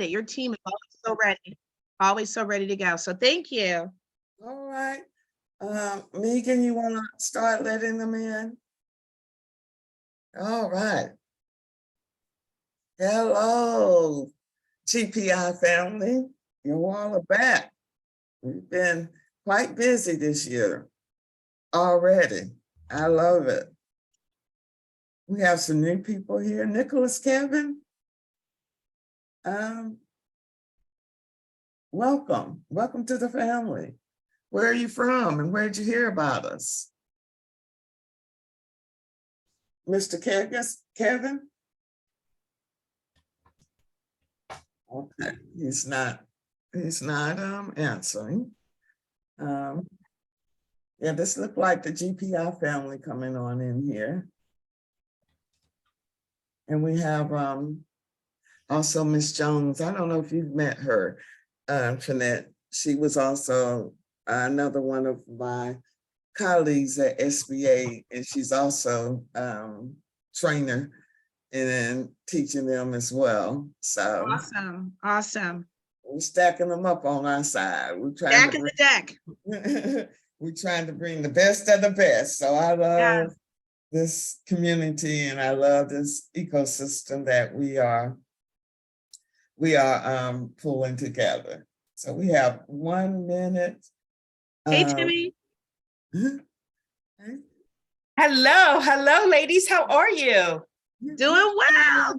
Your team is always so ready to go. So thank you. All right. Megan, you want to start letting them in? All right. Hello, GPI family. You all are back. We've been quite busy this year already. I love it. We have some new people here. Nicholas, Kevin. Welcome. Welcome to the family. Where are you from and where did you hear about us? Mr. Kevin? Okay, he's not answering. Yeah, this looked like the GPI family coming on in here. And we have also Miss Jones. I don't know if you've met her, Jeanette. She was also another one of my colleagues at SBA, and she's also trainer and teaching them as well. So Awesome. we're stacking them up on our side. We're trying to bring, the deck. We're trying to bring the best of the best. So I love this community and I love this ecosystem that we are pulling together. So we have 1 minute. Hey, Timmy. Hello, ladies. How are you? Doing well.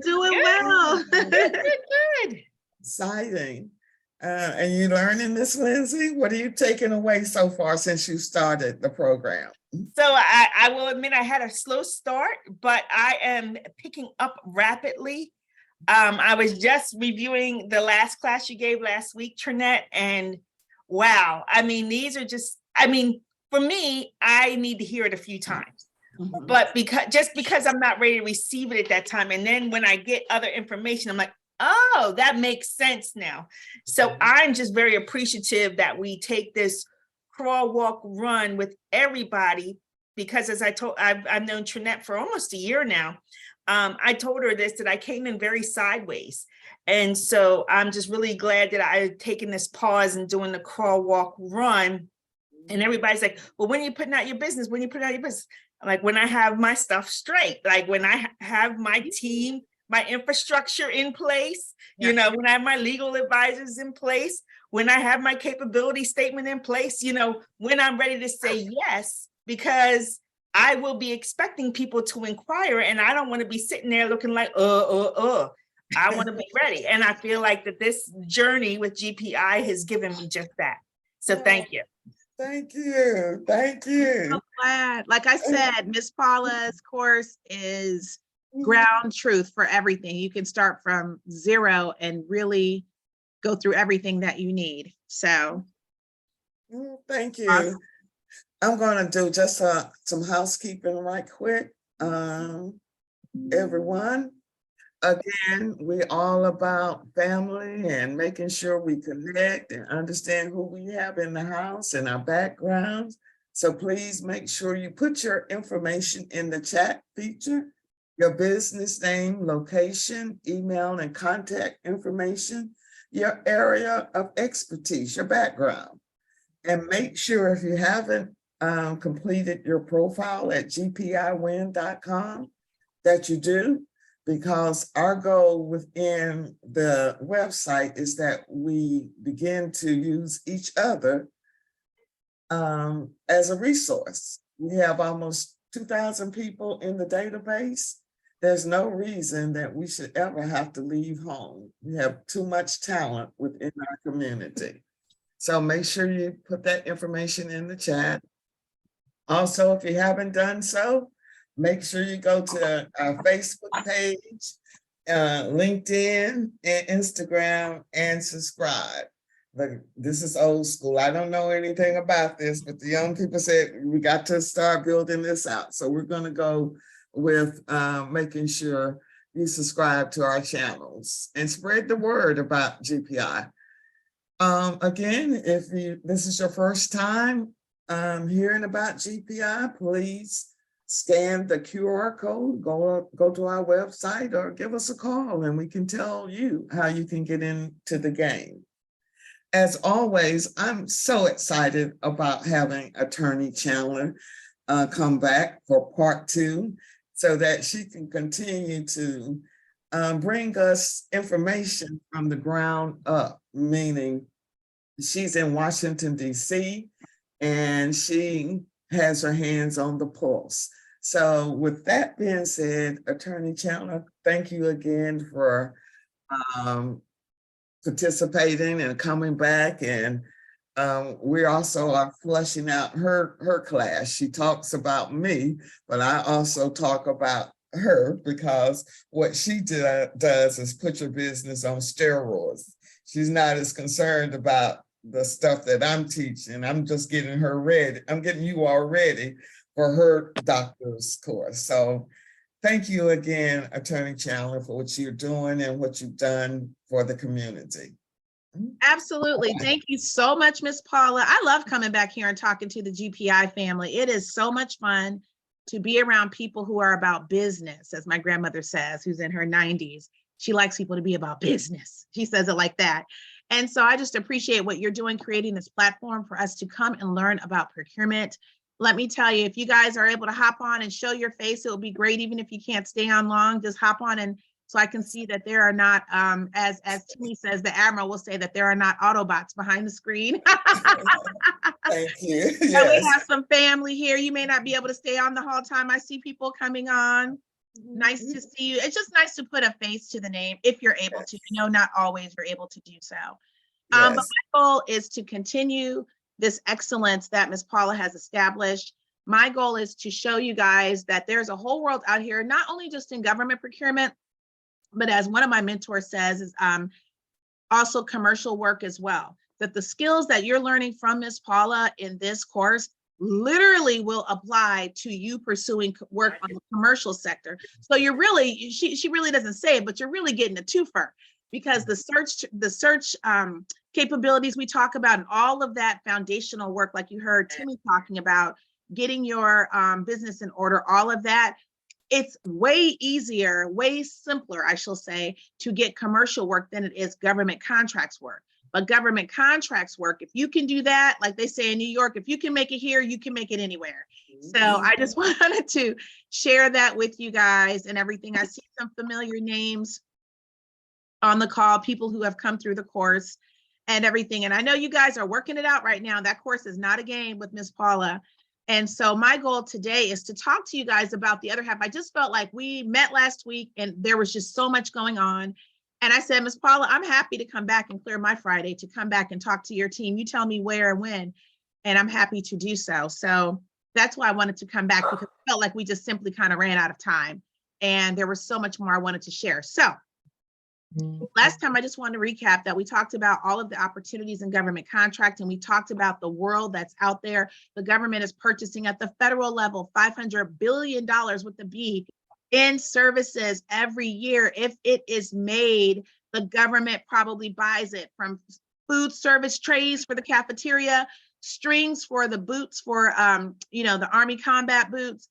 Good. Exciting. And you learning, Miss Lindsay? What are you taking away so far since you started the program? So I will admit I had a slow start, but I am picking up rapidly. I was just reviewing the last class you gave last week, Trinette, and wow. I mean, these are just, for me, I need to hear it a few times. Mm-hmm. But because I'm not ready to receive it at that time. And then when I get other information, I'm like, oh, that makes sense now. So I'm just very appreciative that we take this crawl, walk, run with everybody, because as I've known Trinette for almost a year now. I told her that I came in very sideways. And so I'm just really glad that I've taken this pause and doing the crawl, walk, run. And everybody's like, well, when are you putting out your business? I'm like, when I have my stuff straight, like when I have my team, my infrastructure in place, when I have my legal advisors in place, when I have my capability statement in place, when I'm ready to say yes, because I will be expecting people to inquire and I don't want to be sitting there looking like, I want to be ready. And I feel like that this journey with GPI has given me just that. So thank you. Thank you. I'm so glad. Like I said, Miss Paula's course is ground truth for everything. You can start from zero and really go through everything that you need. So thank you. Awesome. I'm going to do just some housekeeping right quick. Everyone, again, we're all about family and making sure we connect and understand who we have in the house and our backgrounds. So please make sure you put your information in the chat feature, your business name, location, email, and contact information, your area of expertise, your background. And make sure if you haven't completed your profile at gpiwin.com that you do, because our goal within the website is that we begin to use each other as a resource. We have almost 2,000 people in the database. There's no reason that we should ever have to leave home. We have too much talent within our community. So make sure you put that information in the chat. Also, if you haven't done so, make sure you go to our Facebook page, LinkedIn, and Instagram, and subscribe. Look, this is old school. I don't know anything about this, but the young people said we got to start building this out. So we're going to go with making sure you subscribe to our channels and spread the word about GPI. Again, if this is your first time hearing about GPI, please scan the QR code, go to our website or give us a call and we can tell you how you can get into the game. As always, I'm so excited about having Attorney Chandler come back for part 2 so that she can continue to bring us information from the ground up, meaning she's in Washington, D.C., and she has her hands on the pulse. So with that being said, Attorney Chandler, thank you again for participating and coming back. And we also are fleshing out her class. She talks about me, but I also talk about her because what she does is put your business on steroids. She's not as concerned about the stuff that I'm teaching. I'm just getting her ready. I'm getting you all ready for her doctor's course. So thank you again, Attorney Chandler, for what you're doing and what you've done for the community. Absolutely. Thank you so much, Ms. Paula. I love coming back here and talking to the GPI family. It is so much fun to be around people who are about business, as my grandmother says, who's in her 90s. She likes people to be about business. She says it like that. And so I just appreciate what you're doing, creating this platform for us to come and learn about procurement. Let me tell you, if you guys are able to hop on and show your face, it would be great. Even if you can't stay on long, just hop on and so I can see that there are not, as Timmy says, the Admiral will say that there are not Autobots behind the screen. Thank you. Yes. Yes. We have some family here. You may not be able to stay on the whole time. I see people coming on. Nice to see you. It's just nice to put a face to the name if you're able to. You know, not always you're able to do so. But my goal is to continue this excellence that Ms. Paula has established. My goal is to show you guys that there's a whole world out here, not only just in government procurement, but as one of my mentors says, is also commercial work as well. That the skills that you're learning from Ms. Paula in this course literally will apply to you pursuing work on the commercial sector. So you're really, she really doesn't say it, but you're really getting a twofer because the search capabilities we talk about and all of that foundational work, like you heard Timmy talking about, getting your business in order, all of that, it's way easier, way simpler, I shall say, to get commercial work than it is government contracts work. But government contracts work, if you can do that, like they say in New York, if you can make it here, you can make it anywhere. So I just wanted to share that with you guys and everything. I see some familiar names on the call, people who have come through the course and everything. And I know you guys are working it out right now. That course is not a game with Ms. Paula. And so my goal today is to talk to you guys about the other half. I just felt like we met last week and there was just so much going on. And I said, Ms. Paula, I'm happy to come back and clear my Friday to come back and talk to your team. You tell me where and when, and I'm happy to do so. So that's why I wanted to come back because I felt like we just simply kind of ran out of time. And there was so much more I wanted to share. So last time, I just wanted to recap that we talked about all of the opportunities in government contract, and we talked about the world that's out there. The government is purchasing at the federal level $500 billion with the B in services every year. If it is made, the government probably buys it, from food service trays for the cafeteria, strings for the boots for the Army combat boots,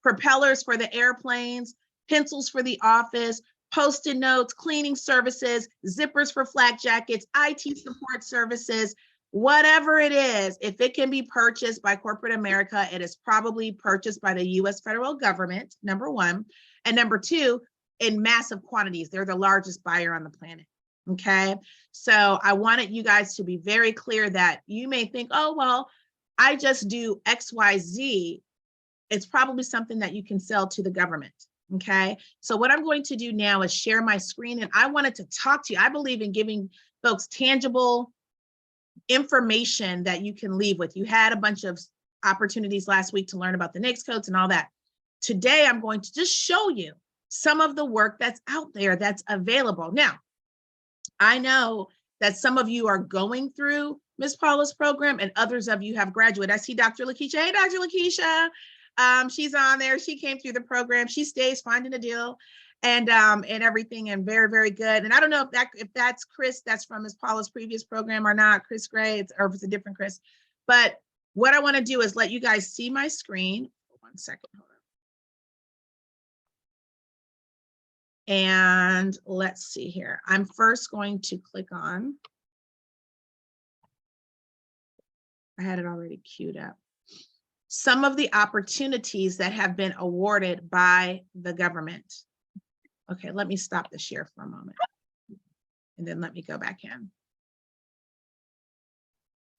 propellers for the airplanes, pencils for the office, Post-it notes, cleaning services, zippers for flak jackets, IT support services, whatever it is, if it can be purchased by corporate America, it is probably purchased by the US federal government, number one. And number two, in massive quantities. They're the largest buyer on the planet. Okay. So I wanted you guys to be very clear that you may think, oh, well, I just do XYZ. It's probably something that you can sell to the government. Okay, so what I'm going to do now is share my screen, and I wanted to talk to you. I believe in giving folks tangible information that you can leave with. You had a bunch of opportunities last week to learn about the NAICS codes and all that. Today, I'm going to just show you some of the work that's out there that's available. Now, I know that some of you are going through Ms. Paula's program and others of you have graduated. I see Dr. Lakeisha. Hey, Dr. Lakeisha. She's on there. She came through the program. She stays finding a deal and everything, and very, very good. And I don't know if that's Chris, that's from Ms. Paula's previous program or not, Chris Gray, or if it's a different Chris. But what I want to do is let you guys see my screen. 1 second, hold on. And let's see here. I'm first going to click on, I had it already queued up. Some of the opportunities that have been awarded by the government. Okay, let me stop the share for a moment. And then let me go back in.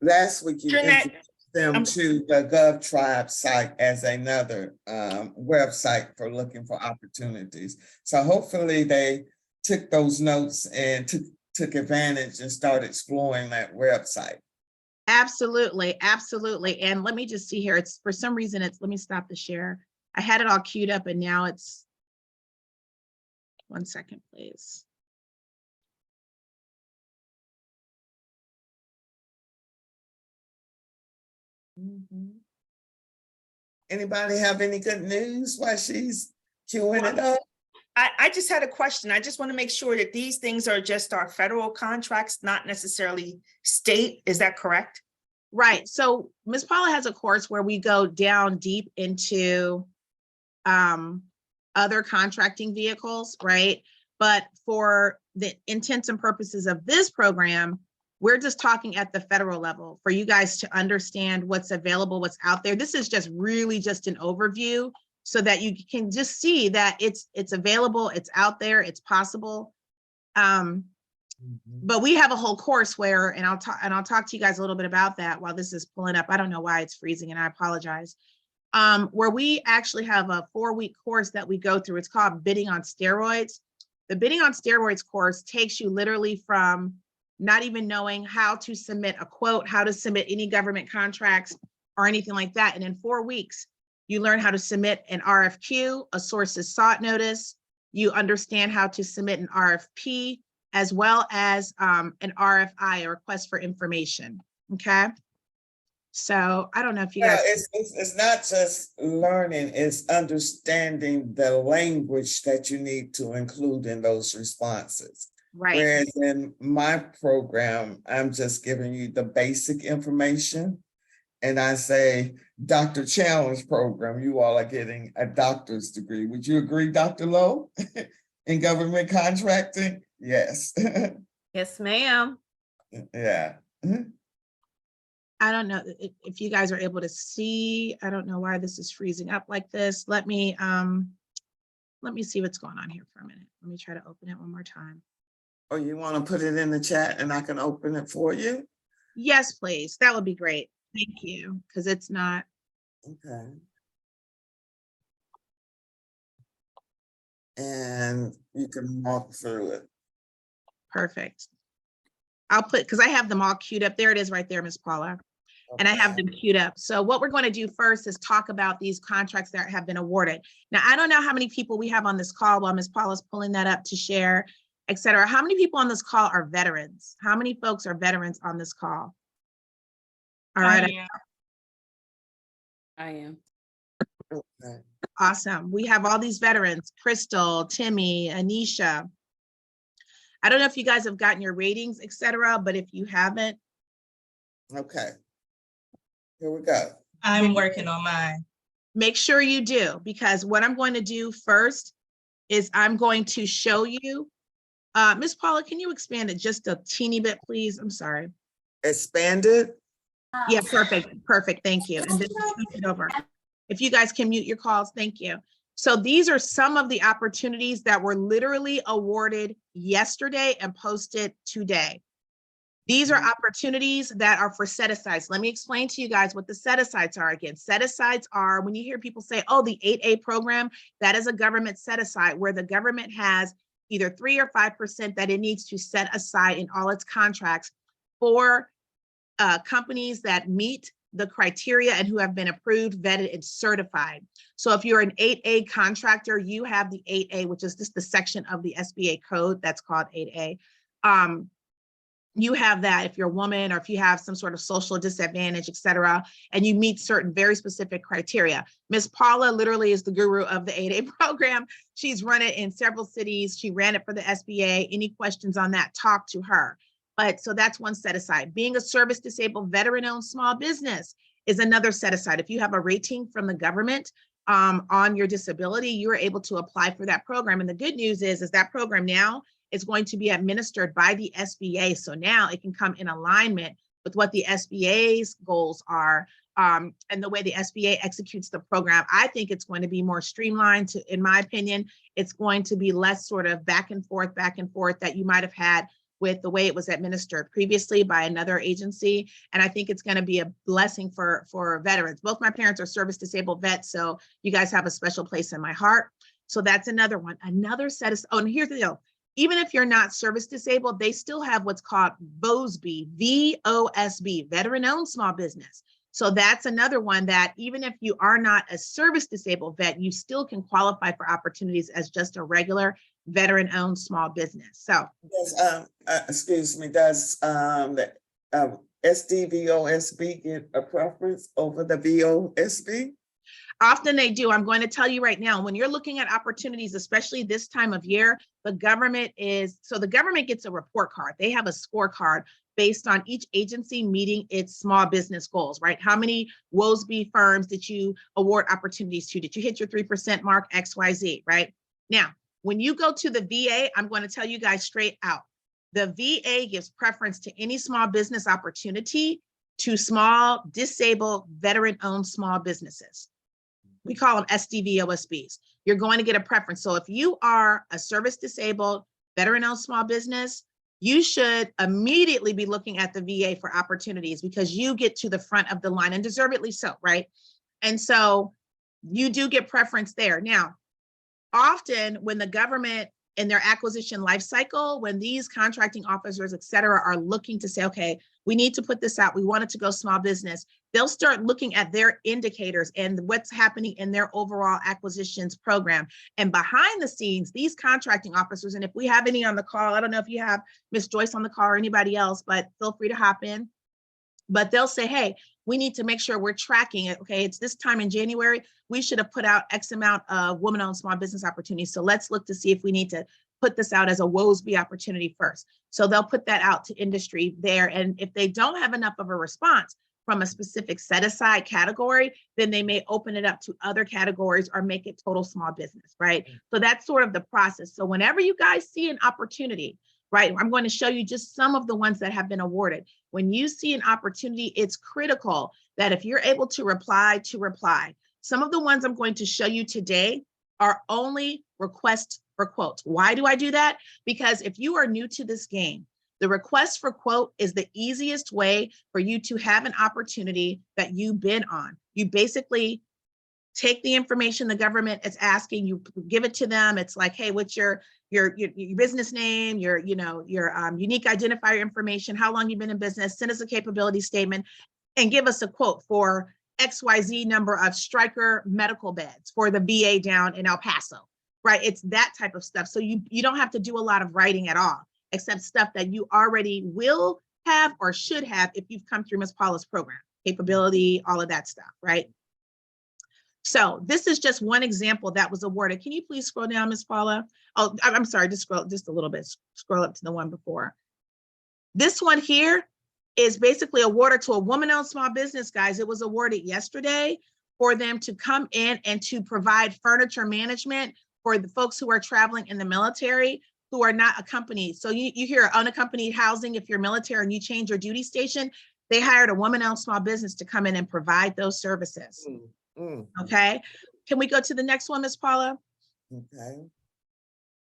Last week you Jeanette, introduced them to the GovTribe site as another website for looking for opportunities. So hopefully they took those notes and took advantage and started exploring that website. Absolutely, absolutely. And let me just see here. It's for some reason it's, let me stop the share. I had it all queued up and now it's, 1 second, please. Anybody have any good news while she's queuing it up? I just had a question. I just want to make sure that these things are just our federal contracts, not necessarily state. Is that correct? Right. So Ms. Paula has a course where we go down deep into other contracting vehicles, right? But for the intents and purposes of this program, we're just talking at the federal level for you guys to understand what's available, what's out there. This is just really just an overview so that you can just see that it's available, it's out there, it's possible. But we have a whole course where, and I'll talk to you guys a little bit about that while this is pulling up. I don't know why it's freezing and I apologize. Where we actually have a 4-week course that we go through. It's called Bidding on Steroids. The Bidding on Steroids course takes you literally from not even knowing how to submit a quote, how to submit any government contracts or anything like that. And in 4 weeks, you learn how to submit an RFQ, a sources sought notice. You understand how to submit an RFP, as well as an RFI, a request for information, okay? So I don't know if you guys. It's not just learning, it's understanding the language that you need to include in those responses. Right. Whereas in my program, I'm just giving you the basic information. And I say, Dr. Chandler's program, you all are getting a doctor's degree. Would you agree, Dr. Lowe? In government contracting? Yes. Yes, ma'am. Yeah. I don't know if you guys are able to see. I don't know why this is freezing up like this. Let me see what's going on here for a minute. Let me try to open it one more time. Or you want to put it in the chat and I can open it for you? Yes, please. That would be great. Thank you, because it's not. Okay. And you can walk through it. Perfect. I'll put, because I have them all queued up. There it is right there, Ms. Paula. And I have them queued up. So what we're going to do first is talk about these contracts that have been awarded. Now, I don't know how many people we have on this call while Ms. Paula's pulling that up to share, et cetera. How many people on this call are veterans? How many folks are veterans on this call? All right. I am. Okay. Awesome. We have all these veterans, Crystal, Timmy, Anisha. I don't know if you guys have gotten your ratings, et cetera, but if you haven't. Okay. Here we go. I'm working on mine. Make sure you do, because what I'm going to do first is I'm going to show you. Ms. Paula, can you expand it just a teeny bit, please? I'm sorry. Expanded. Yeah, perfect, perfect, thank you. And then switch it over. If you guys can mute your calls, thank you. So these are some of the opportunities that were literally awarded yesterday and posted today. These are opportunities that are for set-asides. Let me explain to you guys what the set-asides are again. Set-asides are when you hear people say, oh, the 8A program, that is a government set-aside where the government has either 3 or 5% that it needs to set aside in all its contracts for companies that meet the criteria and who have been approved, vetted, and certified. So if you're an 8A contractor, you have the 8A, which is just the section of the SBA code that's called 8A. You have that if you're a woman or if you have some sort of social disadvantage, et cetera, and you meet certain very specific criteria. Ms. Paula literally is the guru of the 8A program. She's run it in several cities. She ran it for the SBA. Any questions on that, talk to her. But so that's one set aside. Being a service disabled veteran-owned small business is another set aside. If you have a rating from the government, on your disability, you're able to apply for that program. And the good news is that program now is going to be administered by the SBA. So now it can come in alignment with what the SBA's goals are, and the way the SBA executes the program. I think it's going to be more streamlined. In my opinion, it's going to be less sort of back and forth that you might have had with the way it was administered previously by another agency. And I think it's going to be a blessing for veterans. Both my parents are service disabled vets, so you guys have a special place in my heart. So that's another one. Another set of, oh, and here's the deal. Even if you're not service disabled, they still have what's called VOSB, V-O-S-B, veteran-owned small business. So that's another one that even if you are not a service disabled vet, you still can qualify for opportunities as just a regular veteran-owned small business. So excuse me, does the SDVOSB get a preference over the VOSB? often they do. I'm going to tell you right now, when you're looking at opportunities, especially this time of year, the government gets a report card. They have a scorecard based on each agency meeting its small business goals, right? How many WOSB firms did you award opportunities to? Did you hit your 3% mark, XYZ, right? Now, when you go to the VA, I'm going to tell you guys straight out, the VA gives preference to any small business opportunity to small, disabled, veteran-owned small businesses. We call them SDVOSBs. You're going to get a preference. So if you are a service disabled, veteran-owned small business, you should immediately be looking at the VA for opportunities because you get to the front of the line, and deservedly so, right? And so you do get preference there. Now, often when the government in their acquisition life cycle, when these contracting officers, et cetera, are looking to say, okay, we need to put this out, we want it to go small business, they'll start looking at their indicators and what's happening in their overall acquisitions program. And behind the scenes, these contracting officers, and if we have any on the call, I don't know if you have Ms. Joyce on the call or anybody else, but feel free to hop in. But they'll say, hey, we need to make sure we're tracking it. Okay, it's this time in January, we should have put out X amount of women-owned small business opportunities. So let's look to see if we need to put this out as a WOSB opportunity first. So they'll put that out to industry there. And if they don't have enough of a response from a specific set-aside category, then they may open it up to other categories or make it total small business, right? So that's sort of the process. So whenever you guys see an opportunity, right, I'm going to show you just some of the ones that have been awarded. When you see an opportunity, it's critical that if you're able to reply. Some of the ones I'm going to show you today are only requests for quotes. Why do I do that? Because if you are new to this game, the request for quote is the easiest way for you to have an opportunity that you bid on. You basically take the information the government is asking, you give it to them. It's like, hey, what's your business name, your unique identifier information, how long you've been in business, send us a capability statement, and give us a quote for XYZ number of Stryker medical beds for the VA down in El Paso, right? It's that type of stuff. So you don't have to do a lot of writing at all, except stuff that you already will have or should have if you've come through Ms. Paula's program, capability, all of that stuff, right? So this is just one example that was awarded. Can you please scroll down, Ms. Paula? Oh, I'm sorry, just scroll just a little bit, scroll up to the one before. This one here is basically awarded to a woman-owned small business, guys. It was awarded yesterday for them to come in and to provide furniture management for the folks who are traveling in the military who are not accompanied. So you hear unaccompanied housing if you're military and you change your duty station. They hired a woman-owned small business to come in and provide those services. Okay, can we go to the next one, Ms. Paula? Okay.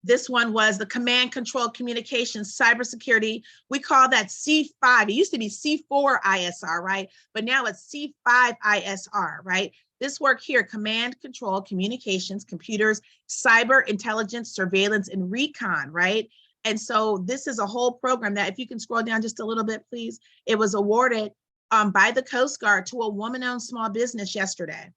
This one was the Command Control Communications Cybersecurity. We call that C5. It used to be C4 ISR, right? But now it's C5 ISR, right? This work here, Command Control Communications, Computers, Cyber Intelligence, Surveillance, and Recon, right? And so this is a whole program that, if you can scroll down just a little bit, please, it was awarded by the Coast Guard to a woman-owned small business yesterday.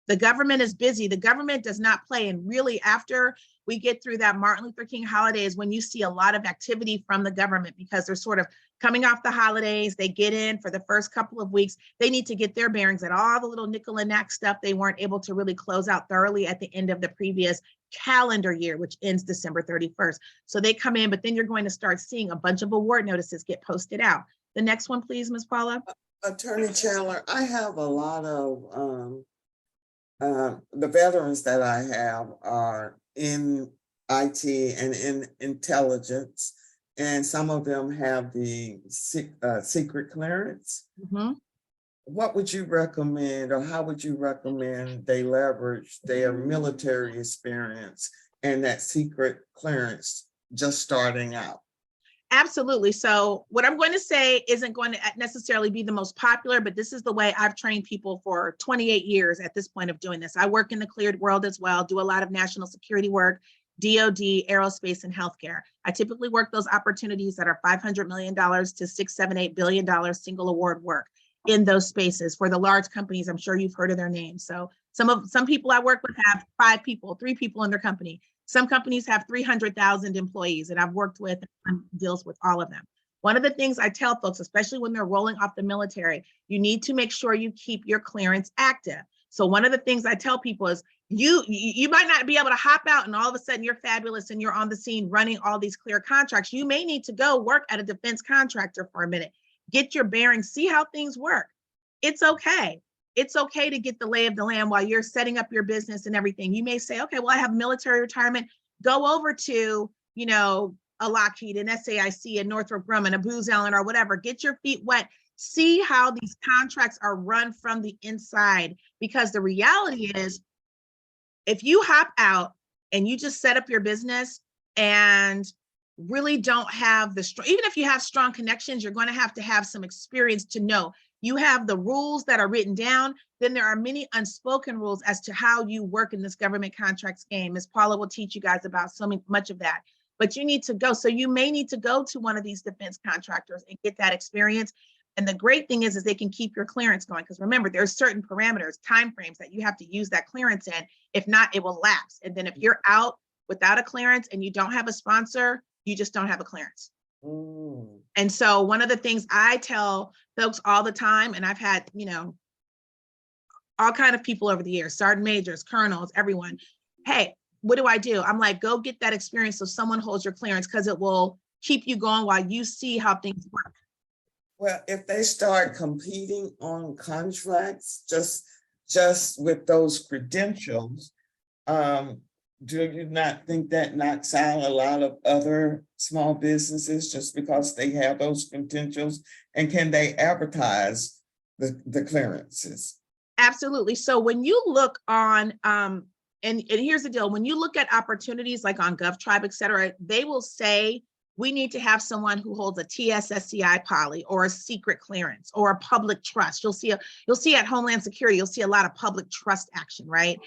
The government is busy. The government does not play. And really, after we get through that Martin Luther King holiday is when you see a lot of activity from the government, because they're sort of coming off the holidays. They get in for the first couple of weeks. They need to get their bearings at all the little nickel and knack stuff they weren't able to really close out thoroughly at the end of the previous calendar year, which ends December 31st. So they come in, but then you're going to start seeing a bunch of award notices get posted out. The next one, please, Ms. Paula. Attorney Chandler, I have a lot of the veterans that I have are in IT and in intelligence, and some of them have the secret clearance. Mhm. What would you recommend, or how would you recommend they leverage their military experience and that secret clearance just starting out? Absolutely. So what I'm going to say isn't going to necessarily be the most popular, but this is the way I've trained people for 28 years at this point of doing this. I work in the cleared world as well, do a lot of national security work, DoD, aerospace, and healthcare. I typically work those opportunities that are $500 million to $6, $7, $8 billion single award work in those spaces for the large companies. I'm sure you've heard of their names. So some people I work with have 5 people, 3 people in their company. Some companies have 300,000 employees, and I've worked with and deals with all of them. One of the things I tell folks, especially when they're rolling off the military, you need to make sure you keep your clearance active. So one of the things I tell people is you might not be able to hop out and all of a sudden you're fabulous and you're on the scene running all these clear contracts. You may need to go work at a defense contractor for a minute, get your bearings, see how things work. It's okay. It's okay to get the lay of the land while you're setting up your business and everything. You may say, okay, well, I have military retirement. Go over to, a Lockheed, an SAIC, a Northrop Grumman, a Booz Allen, or whatever. Get your feet wet. See how these contracts are run from the inside. Because the reality is, if you hop out and you just set up your business and really don't have even if you have strong connections, you're going to have some experience to know. You have the rules that are written down, then there are many unspoken rules as to how you work in this government contracts game. Ms. Paula will teach you guys about so much of that, but you need to go. So you may need to go to one of these defense contractors and get that experience. And the great thing is they can keep your clearance going. Because remember, there's certain parameters, timeframes that you have to use that clearance in. If not, it will lapse. And then if you're out without a clearance and you don't have a sponsor, you just don't have a clearance. And so one of the things I tell folks all the time, and I've had, all kind of people over the years, sergeant majors, colonels, everyone, hey, what do I do? I'm like, go get that experience so someone holds your clearance, because it will keep you going while you see how things work. Well, if they start competing on contracts, just with those credentials, do you not think that knocks out a lot of other small businesses just because they have those credentials? And can they advertise the clearances? Absolutely. So when you look on, and here's the deal, when you look at opportunities like on GovTribe, et cetera, they will say, we need to have someone who holds a TSSCI poly or a secret clearance or a public trust. You'll see at Homeland Security, you'll see a lot of public trust action, right?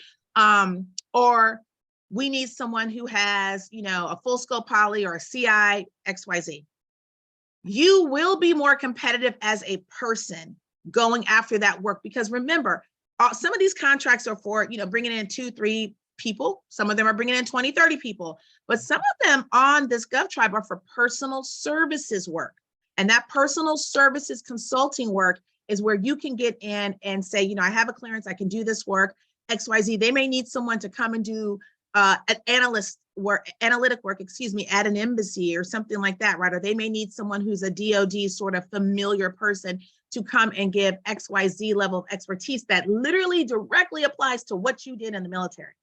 Or we need someone who has, a full scope poly or a CI XYZ. You will be more competitive as a person going after that work, because remember, some of these contracts are for, bringing in 2, 3 people. Some of them are bringing in 20, 30 people, but some of them on this GovTribe are for personal services work. And that personal services consulting work is where you can get in and say, I have a clearance, I can do this work, XYZ. They may need someone to come and do analytic work, at an embassy or something like that, right? Or they may need someone who's a DoD sort of familiar person to come and give XYZ level of expertise that literally directly applies to what you did in the military.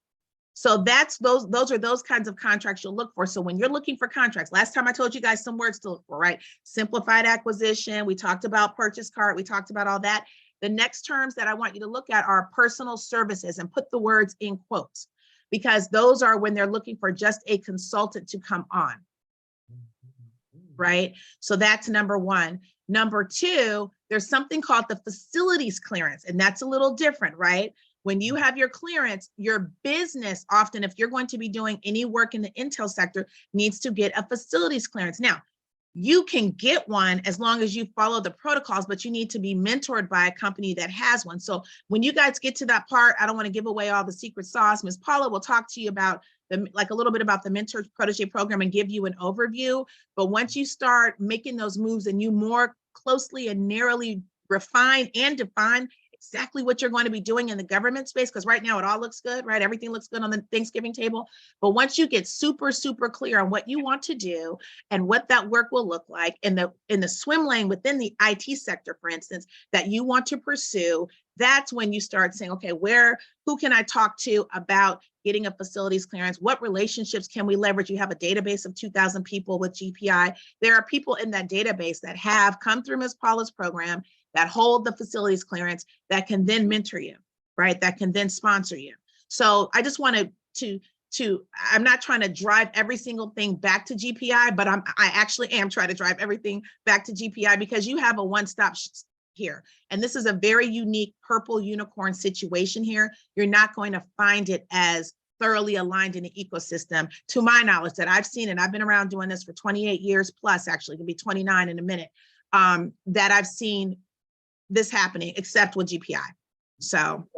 So those are those kinds of contracts you'll look for. So when you're looking for contracts, last time I told you guys some words to look for, right? Simplified acquisition, we talked about purchase cart, we talked about all that. The next terms that I want you to look at are personal services, and put the words in quotes, because those are when they're looking for just a consultant to come on, right? So that's number one. Number two, there's something called the facilities clearance, and that's a little different, right? When you have your clearance, your business, often if you're going to be doing any work in the intel sector, needs to get a facilities clearance. Now, you can get one as long as you follow the protocols, but you need to be mentored by a company that has one. So when you guys get to that part, I don't want to give away all the secret sauce. Ms. Paula will talk to you about a little bit about the mentor protege program and give you an overview. But once you start making those moves and you more closely and narrowly refine and define exactly what you're going to be doing in the government space, because right now it all looks good, right? Everything looks good on the Thanksgiving table. But once you get super, super clear on what you want to do and what that work will look like in the swim lane within the IT sector, for instance, that you want to pursue, that's when you start saying, okay, who can I talk to about getting a facilities clearance? What relationships can we leverage? You have a database of 2,000 people with GPI. There are people in that database that have come through Ms. Paula's program, that hold the facilities clearance, that can then mentor you, right? That can then sponsor you. So I just wanted to I'm not trying to drive every single thing back to GPI, but I actually am trying to drive everything back to GPI, because you have a one-stop here. And this is a very unique purple unicorn situation here. You're not going to find it as thoroughly aligned in the ecosystem, to my knowledge, that I've seen, and I've been around doing this for 28 years plus, actually, it'll be 29 in a minute, that I've seen this happening, except with GPI. So.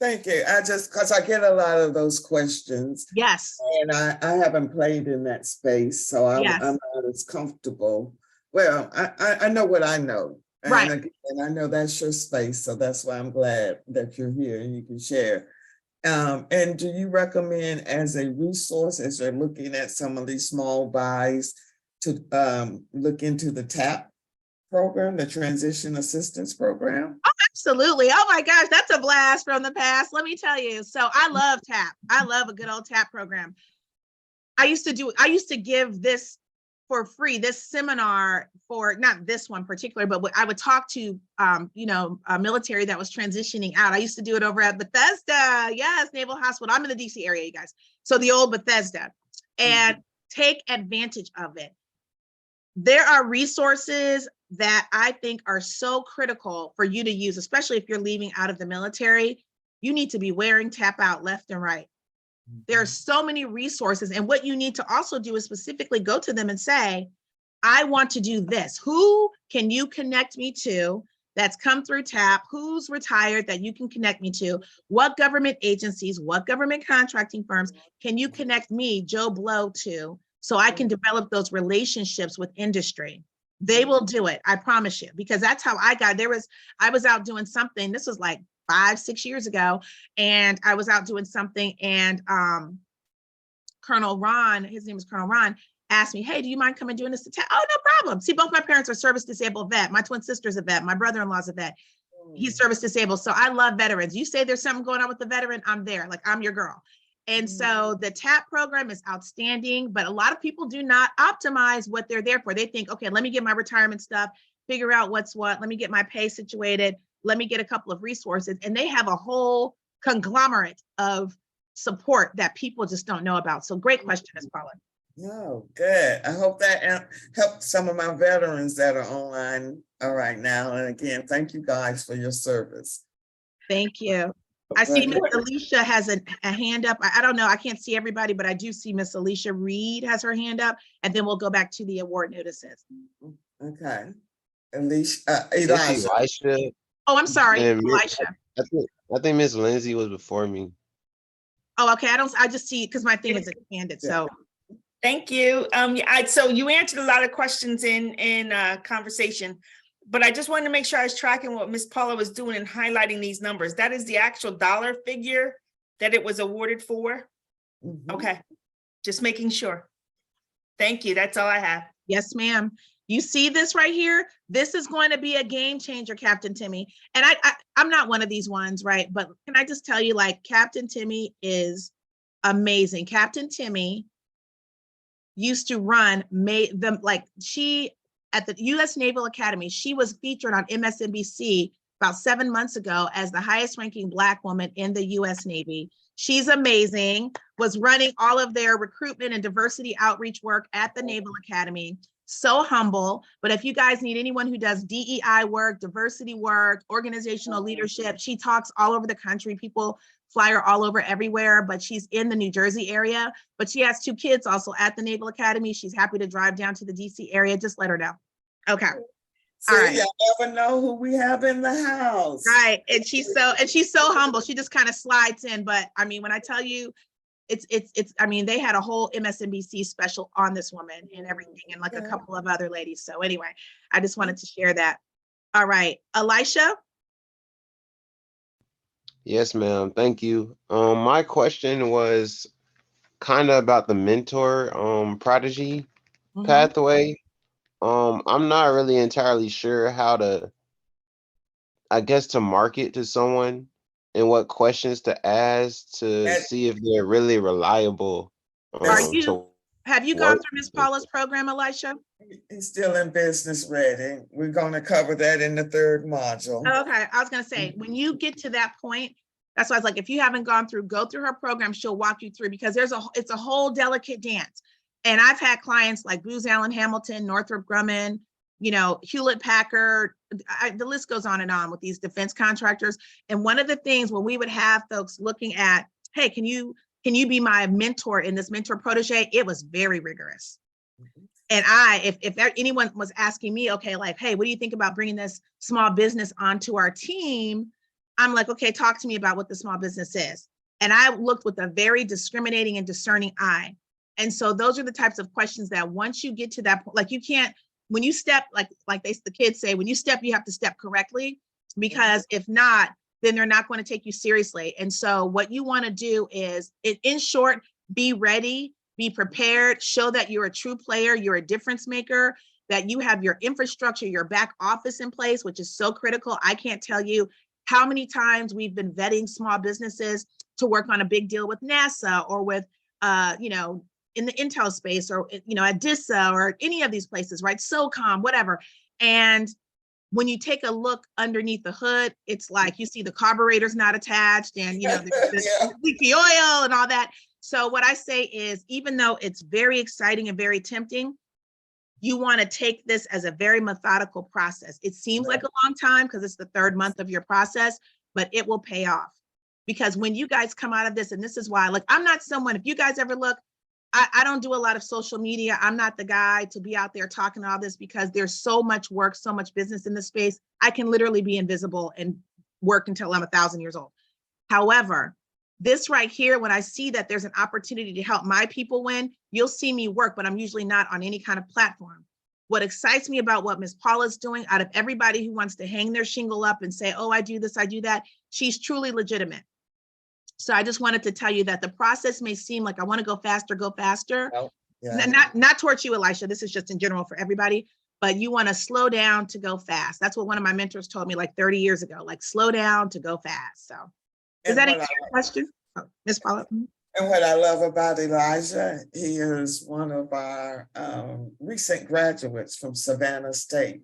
Thank you. Because I get a lot of those questions. Yes. And I haven't played in that space, so I'm not as comfortable. Well, I know what I know. And right. And I know that's your space, so that's why I'm glad that you're here and you can share. And do you recommend, as a resource, as you're looking at some of these small buys, to look into the TAP program, the Transition Assistance Program? Oh, absolutely. Oh my gosh, that's a blast from the past. Let me tell you. So I love TAP. I love a good old TAP program. I used to give this for free, this seminar for, not this one particular, but I would talk to, a military that was transitioning out. I used to do it over at Bethesda. Yes, Naval Hospital. I'm in the DC area, you guys. So the old Bethesda, and take advantage of it. There are resources that I think are so critical for you to use, especially if you're leaving out of the military. You need to be wearing TAP out left and right. There are so many resources. And what you need to also do is specifically go to them and say, I want to do this. Who can you connect me to that's come through TAP? Who's retired that you can connect me to? What government agencies, what government contracting firms can you connect me, Joe Blow, to, so I can develop those relationships with industry? They will do it, I promise you, because that's how I got. I was out doing something, this was like 5-6 years ago, and I was out doing something, and Colonel Ron, his name is Colonel Ron, asked me, hey, do you mind coming doing this? Oh, no problem. See, both my parents are service disabled vet. My twin sister's a vet. My brother-in-law's a vet. He's service disabled. So I love veterans. You say there's something going on with the veteran, I'm there. Like, I'm your girl. And so the TAP program is outstanding, but a lot of people do not optimize what they're there for. They think, okay, let me get my retirement stuff, figure out what's what, let me get my pay situated, let me get a couple of resources. And they have a whole conglomerate of support that people just don't know about. So great question, Ms. Paula. No, good. I hope that helped some of my veterans that are online right now. And again, thank you guys for your service. Thank you. I see Miss Alicia has a hand up. I don't know, I can't see everybody, but I do see Miss Alicia Reed has her hand up, and then we'll go back to the award notices. Okay. Alicia, Elisha. Oh, I'm sorry, And Elisha. I think Miss Lindsay was before me. Oh, okay, I just see, because my thing is expanded, so. Thank you. So you answered a lot of questions in conversation, but I just wanted to make sure I was tracking what Ms. Paula was doing and highlighting these numbers. That is the actual dollar figure that it was awarded for? Okay, just making sure. Thank you, that's all I have. Yes, ma'am. You see this right here? This is going to be a game changer, Captain Timmy. And I'm not one of these ones, right? But can I just tell you, like, Captain Timmy is amazing. Captain Timmy used to run she at the U.S. Naval Academy. She was featured on MSNBC about 7 months ago as the highest ranking Black woman in the U.S. Navy. She's amazing, was running all of their recruitment and diversity outreach work at the Naval Academy. So humble. But if you guys need anyone who does DEI work, diversity work, organizational leadership, she talks all over the country. People fly her all over everywhere, but she's in the New Jersey area. But she has 2 kids also at the Naval Academy. She's happy to drive down to the DC area. Just let her know. Okay. So all right. You never know who we have in the house. Right. And she's so humble. She just kind of slides in. But I mean, when I tell you, I mean, they had a whole MSNBC special on this woman and everything, and like a couple of other ladies. So anyway, I just wanted to share that. All right, Elisha. Yes, ma'am. Thank you. My question was kind of about the mentor prodigy pathway. I'm not really entirely sure how to I guess, to market to someone and what questions to ask to And- see if they're really reliable. Are to you, have you gone work through Ms. with. Paula's program, Elisha? He's still in business ready. We're gonna cover that in the third module. Okay, I was gonna say, when you get to that point, that's why I was like, if you haven't gone through, go through her program, she'll walk you through, because it's a whole delicate dance. And I've had clients like Booz Allen Hamilton, Northrop Grumman, you know, Hewlett Packard, the list goes on and on with these defense contractors. And one of the things when we would have folks looking at, hey, can you be my mentor in this mentor protege? It was very rigorous. And if anyone was asking me, okay, like, hey, what do you think about bringing this small business onto our team? I'm like, okay, talk to me about what the small business is. And I looked with a very discriminating and discerning eye. And so those are the types of questions that once you get to that point, like you can't, when you step, the kids say, when you step, you have to step correctly, because if not, then they're not going to take you seriously. And so what you want to do is, in short, be ready, be prepared, show that you're a true player, you're a difference maker, that you have your infrastructure, your back office in place, which is so critical. I can't tell you how many times we've been vetting small businesses to work on a big deal with NASA or with, you know, in the Intel space, or, you know, at DISA or any of these places, right? SOCOM, whatever. And when you take a look underneath the hood, it's like you see the carburetor's not attached, and, you know, there's leaky oil and all that. So what I say is, even though it's very exciting and very tempting, you want to take this as a very methodical process. It seems like a long time because it's the third month of your process, but it will pay off. Because when you guys come out of this, and this is why, like, I'm not someone, if you guys ever look, I don't do a lot of social media. I'm not the guy to be out there talking all this, because there's so much work, so much business in this space. I can literally be invisible and work until I'm 1,000 years old. However, this right here, when I see that there's an opportunity to help my people win, you'll see me work, but I'm usually not on any kind of platform. What excites me about what Ms. Paula's doing, out of everybody who wants to hang their shingle up and say, oh, I do this, I do that, she's truly legitimate. So I just wanted to tell you that the process may seem like I want to go faster. Oh, yeah. Not towards you, Elisha. This is just in general for everybody, but you want to slow down to go fast. That's what one of my mentors told me like 30 years ago, like slow down to go fast. So does that answer your question? Oh, Ms. Paula? And what I love about Elijah, he is one of our recent graduates from Savannah State.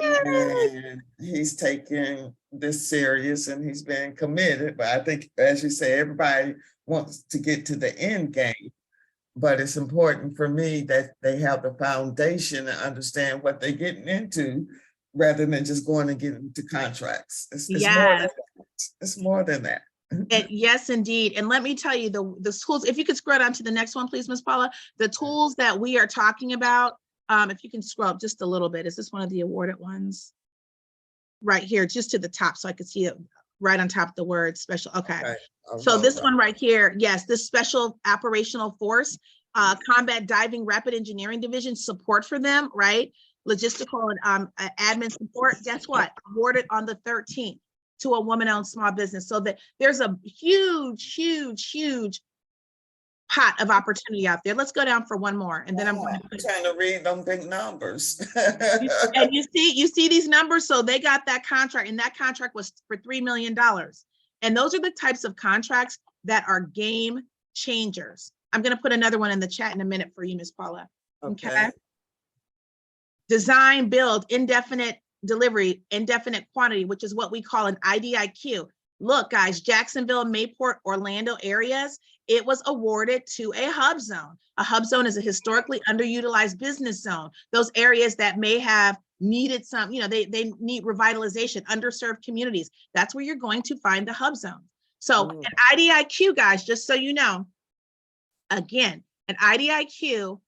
And he's taking this serious, and he's been committed. But I think, as you say, everybody wants to get to the end game. But it's important for me that they have the foundation and understand what they're getting into, rather than just going and getting into contracts. It's more than that. It's more than that. Yes, indeed. And let me tell you, the tools, if you could scroll down to the next one, please, Ms. Paula, the tools that we are talking about, if you can scroll up just a little bit, is this one of the awarded ones? Right here, just to the top, so I could see it right on top of the word special. Okay. So this one right here, yes, this special operational force, combat diving rapid engineering division, support for them, right? Logistical and admin support. Guess what? Awarded on the 13th to a woman-owned small business. So that there's a huge pot of opportunity out there. Let's go down for one more, and then I'm going to trying to read them big numbers. and you see these numbers. So they got that contract, and that contract was for $3 million. And those are the types of contracts that are game changers. I'm going to put another one in the chat in a minute for you, Ms. Paula. Okay. Design, build, indefinite delivery, indefinite quantity, which is what we call an IDIQ. Look, guys, Jacksonville, Mayport, Orlando areas, it was awarded to a hub zone. A hub zone is a historically underutilized business zone. Those areas that may have needed some, you know, they need revitalization, underserved communities. That's where you're going to find the hub zone. So an IDIQ, guys, just so you know, again, an IDIQ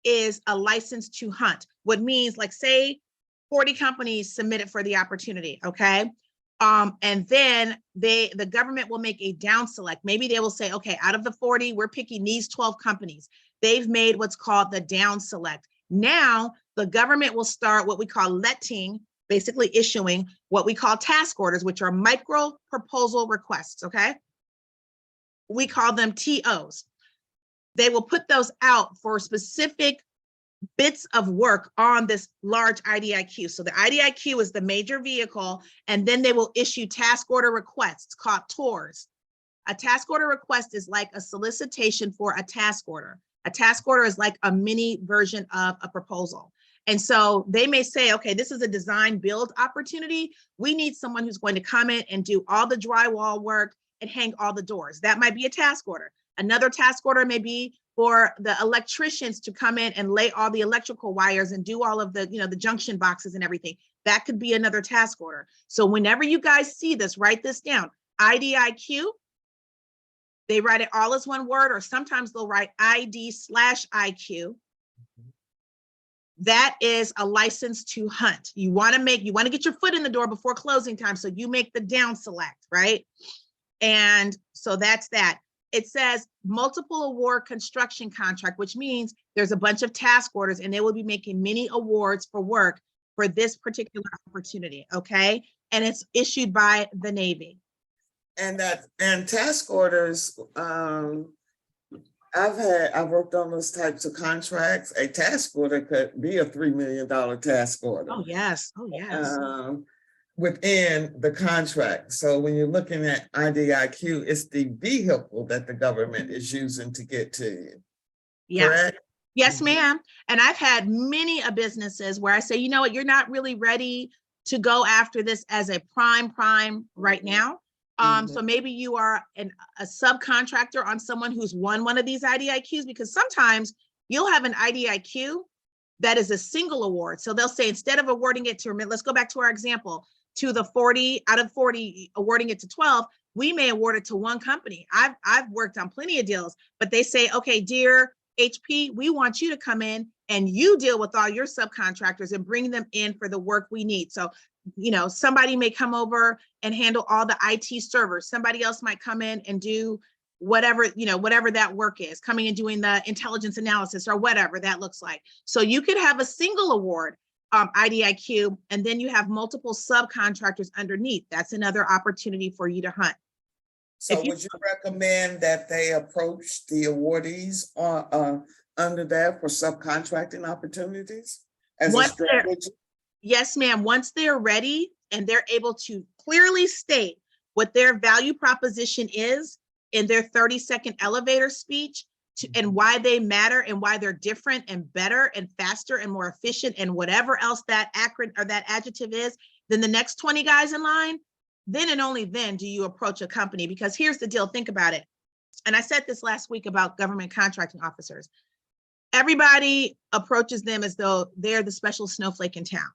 is a license to hunt, what means, like, say 40 companies submitted for the opportunity, okay? And then the government will make a down select. Maybe they will say, okay, out of the 40, we're picking these 12 companies. They've made what's called the down select. Now the government will start what we call letting, basically issuing what we call task orders, which are micro proposal requests, okay? We call them TOs. They will put those out for specific bits of work on this large IDIQ. So the IDIQ is the major vehicle, and then they will issue task order requests called TORs. A task order request is like a solicitation for a task order. A task order is like a mini version of a proposal. And so they may say, okay, this is a design build opportunity. We need someone who's going to come in and do all the drywall work and hang all the doors. That might be a task order. Another task order may be for the electricians to come in and lay all the electrical wires and do all of the, the junction boxes and everything. That could be another task order. So whenever you guys see this, write this down. IDIQ, they write it all as one word, or sometimes they'll write ID/IQ. That is a license to hunt. You want to get your foot in the door before closing time. So you make the down select, right? And so that's that. It says multiple award construction contract, which means there's a bunch of task orders and they will be making mini awards for work for this particular opportunity, okay? And it's issued by the Navy. And task orders, I've worked on those types of contracts. A task order could be a $3 million task order. Oh, yes. Oh, yes. Within the contract. So when you're looking at IDIQ, it's the vehicle that the government is using to get to you. Yeah. Correct? Yes, ma'am. And I've had many businesses where I say, you know what, you're not really ready to go after this as a prime right now. So maybe you are a subcontractor on someone who's won one of these IDIQs, because sometimes you'll have an IDIQ that is a single award. So they'll say, instead of awarding it to, let's go back to our example, to the 40 out of 40, awarding it to 12, we may award it to one company. I've worked on plenty of deals, but they say, okay, dear HP, we want you to come in and you deal with all your subcontractors and bring them in for the work we need. So, somebody may come over and handle all the IT servers. Somebody else might come in and do whatever that work is, coming and doing the intelligence analysis or whatever that looks like. So you could have a single award IDIQ, and then you have multiple subcontractors underneath. That's another opportunity for you to hunt. So would you recommend that they approach the awardees under that for subcontracting opportunities as a strategy? Yes, ma'am. Once they're ready and they're able to clearly state what their value proposition is in their 30-second elevator speech, and why they matter and why they're different and better and faster and more efficient and whatever else that acronym or that adjective is, then the next 20 guys in line, then and only then do you approach a company. Because here's the deal, think about it. And I said this last week about government contracting officers. Everybody approaches them as though they're the special snowflake in town.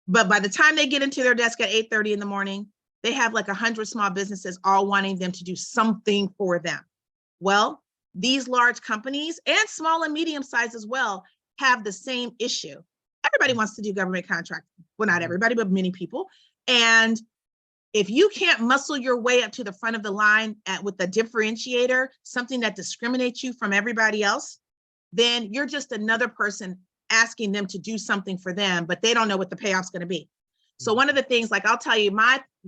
But by the time they get into their desk at 8:30 in the morning, they have like 100 small businesses all wanting them to do something for them. Well, these large companies and small and medium size as well have the same issue. Everybody wants to do government contracting. Well, not everybody, but many people. And if you can't muscle your way up to the front of the line with a differentiator, something that discriminates you from everybody else, then you're just another person asking them to do something for them, but they don't know what the payoff's going to be. So one of the things, like I'll tell you,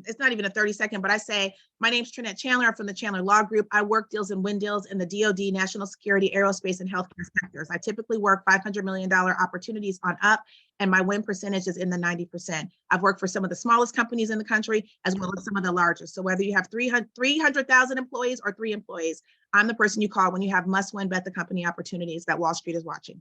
it's not even a 30-second, but I say, my name's Chandler. I'm from the Chandler Law Group. I work deals and win deals in the DoD, national security, aerospace, and healthcare sectors. I typically work $500 million opportunities on up, and my win percentage is in the 90%. I've worked for some of the smallest companies in the country, as well as some of the largest. So whether you have 300,000 employees or 3 employees, I'm the person you call when you have must-win bet the company opportunities that Wall Street is watching.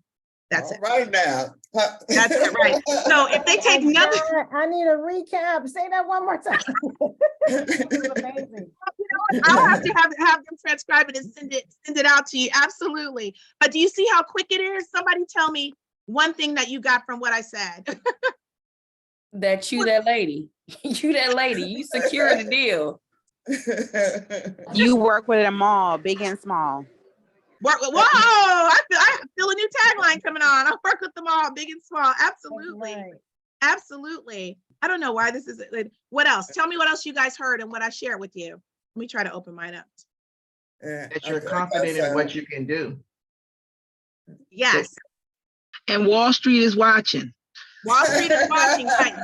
That's it. Right now. That's it, right. So if they take nothing. I need a recap. Say that one more time. You Amazing. know what? I'll have to have them transcribe it and send it out to you. Absolutely. But do you see how quick it is? Somebody tell me one thing that you got from what I said. That lady. You that lady. You secure the deal. You work with them all, big and small. Whoa! I feel a new tagline coming on. I work with them all, big and small. Absolutely, Right. absolutely. I don't know why this is. What else? Tell me what else you guys heard and what I shared with you. Let me try to open mine up. That you're confident in what you can do. Yes. And Wall Street is watching. Wall Street is watching. Right?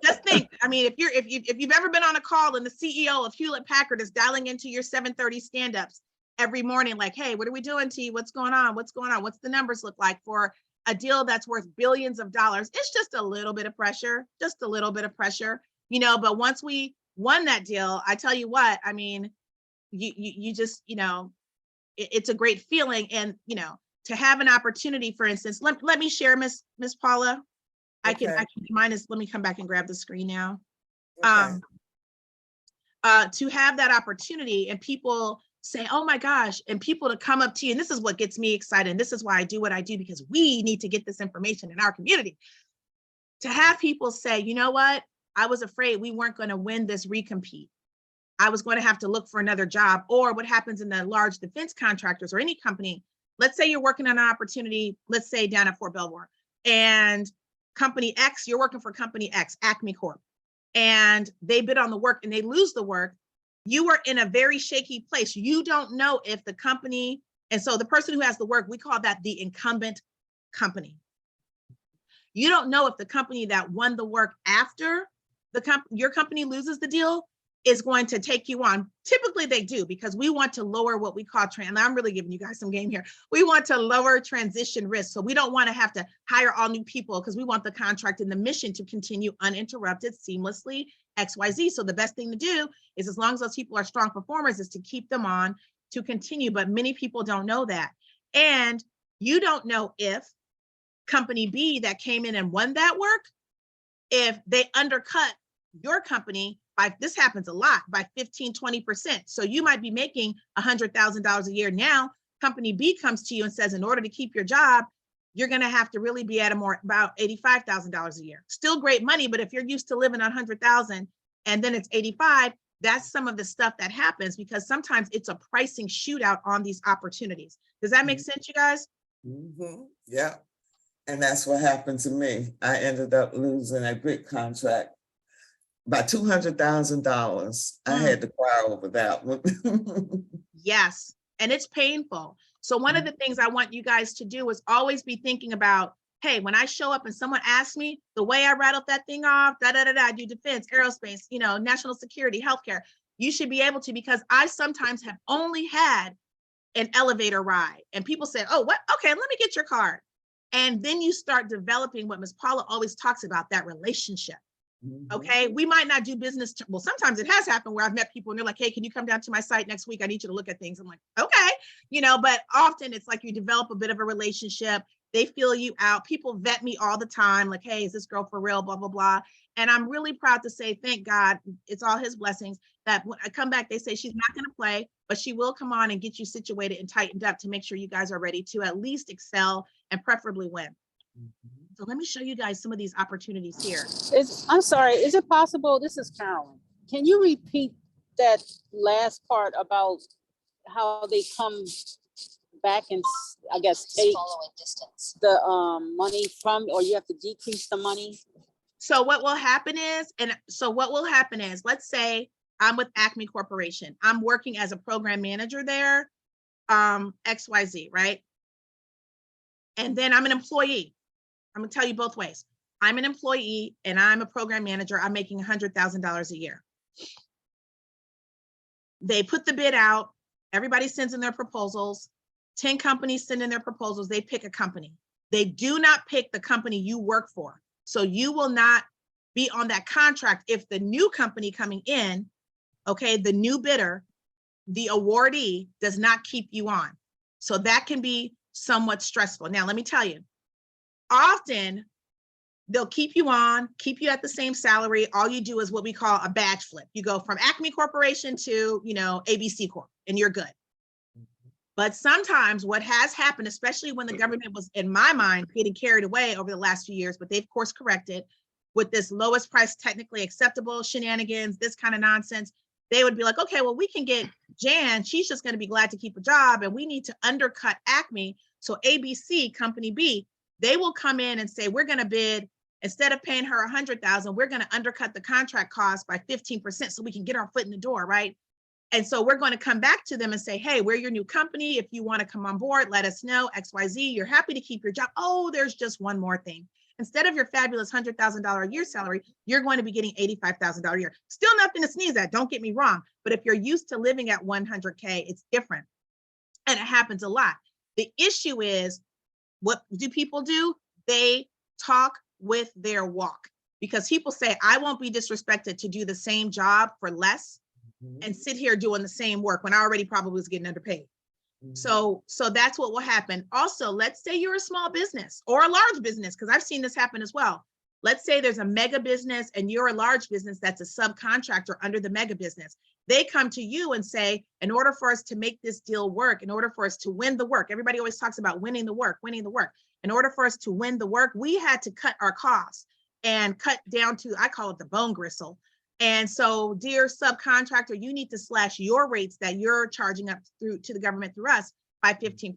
Just think. I mean, if you've ever been on a call and the CEO of Hewlett Packard is dialing into your 7:30 stand-ups, every morning, like, hey, what are we doing, T? What's going on? What's going on? What's the numbers look like for a deal that's worth billions of dollars? It's just a little bit of pressure, just a little bit of pressure, you know, but once we won that deal, I tell you what, I mean, you just, you know, it's a great feeling. And, you know, to have an opportunity, for instance, let me share, Miss Paula. I can mine is, let me come back and grab the screen now. Okay. To have that opportunity and people say, oh my gosh, and people to come up to you, and this is what gets me excited. And this is why I do what I do, because we need to get this information in our community. To have people say, you know what, I was afraid we weren't going to win this recompete. I was going to have to look for another job. Or what happens in the large defense contractors or any company, let's say you're working on an opportunity, let's say down at Fort Belvoir, and company X, you're working for company X, Acme Corp, and they bid on the work and they lose the work. You are in a very shaky place. You don't know if the company, and so the person who has the work, we call that the incumbent company. You don't know if the company that won the work after your company loses the deal is going to take you on. Typically they do, because we want to lower what we call, and I'm really giving you guys some game here. We want to lower transition risk. So we don't want to have to hire all new people, because we want the contract and the mission to continue uninterrupted, seamlessly, XYZ. So the best thing to do is, as long as those people are strong performers, is to keep them on to continue. But many people don't know that. And you don't know if company B that came in and won that work, if they undercut your company by, this happens a lot, by 15, 20%. So you might be making $100,000 a year. Now, company B comes to you and says, in order to keep your job, you're going to have to really be at about $85,000 a year. Still great money, but if you're used to living on 100,000 and then it's 85, that's some of the stuff that happens, because sometimes it's a pricing shootout on these opportunities. Does that make sense, you guys? Mm-hmm. Yeah. And that's what happened to me. I ended up losing a big contract by $200,000. I had to cry over that one. Yes, and it's painful. So one of the things I want you guys to do is always be thinking about, hey, when I show up and someone asks me, the way I rattled that thing off, I do defense, aerospace, you know, national security, healthcare. You should be able to, because I sometimes have only had an elevator ride, and people say, oh, what? Okay, let me get your card. And then you start developing what Ms. Paula always talks about, that relationship. Okay, we might not do business. Well, sometimes it has happened where I've met people and they're like, hey, can you come down to my site next week? I need you to look at things. I'm like, okay, you know, but often it's like you develop a bit of a relationship. They feel you out. People vet me all the time, like, hey, is this girl for real? Blah, blah, blah. And I'm really proud to say, thank God, it's all his blessings, that when I come back, they say she's not going to play, but she will come on and get you situated and tightened up to make sure you guys are ready to at least excel and preferably win. So let me show you guys some of these opportunities here. I'm sorry, is it possible, this is Carolyn, can you repeat that last part about how they come back and, I guess, take the money from, or you have to decrease the money? So what will happen is, let's say I'm with Acme Corporation. I'm working as a program manager there, XYZ, right? And then I'm an employee. I'm gonna tell you both ways. I'm an employee and I'm a program manager. I'm making $100,000 a year. They put the bid out. Everybody sends in their proposals. 10 companies send in their proposals. They pick a company. They do not pick the company you work for. So you will not be on that contract if the new company coming in, okay, the new bidder, the awardee does not keep you on. So that can be somewhat stressful. Now, let me tell you, often they'll keep you on, keep you at the same salary. All you do is what we call a badge flip. You go from Acme Corporation to, you know, ABC Corp, and you're good. But sometimes what has happened, especially when the government was, in my mind, getting carried away over the last few years, but they've course corrected with this lowest price technically acceptable shenanigans, this kind of nonsense, they would be like, okay, well, we can get Jan, she's just going to be glad to keep a job, and we need to undercut Acme. So ABC, company B, they will come in and say, we're going to bid, instead of paying her $100,000, we're going to undercut the contract cost by 15% so we can get our foot in the door, right? And so we're going to come back to them and say, hey, we're your new company. If you want to come on board, let us know, XYZ, you're happy to keep your job. Oh, there's just one more thing. Instead of your fabulous $100,000 a year salary, you're going to be getting $85,000 a year. Still nothing to sneeze at, don't get me wrong. But if you're used to living at 100K, it's different. And it happens a lot. The issue is, what do people do? They talk with their walk, because people say, I won't be disrespected to do the same job for less and sit here doing the same work when I already probably was getting underpaid. So that's what will happen. Also, let's say you're a small business or a large business, because I've seen this happen as well. Let's say there's a mega business and you're a large business that's a subcontractor under the mega business. They come to you and say, in order for us to make this deal work, in order for us to win the work, everybody always talks about winning the work, winning the work. In order for us to win the work, we had to cut our costs and cut down to, I call it the bone gristle. And so, dear subcontractor, you need to slash your rates that you're charging up through to the government through us by 15%.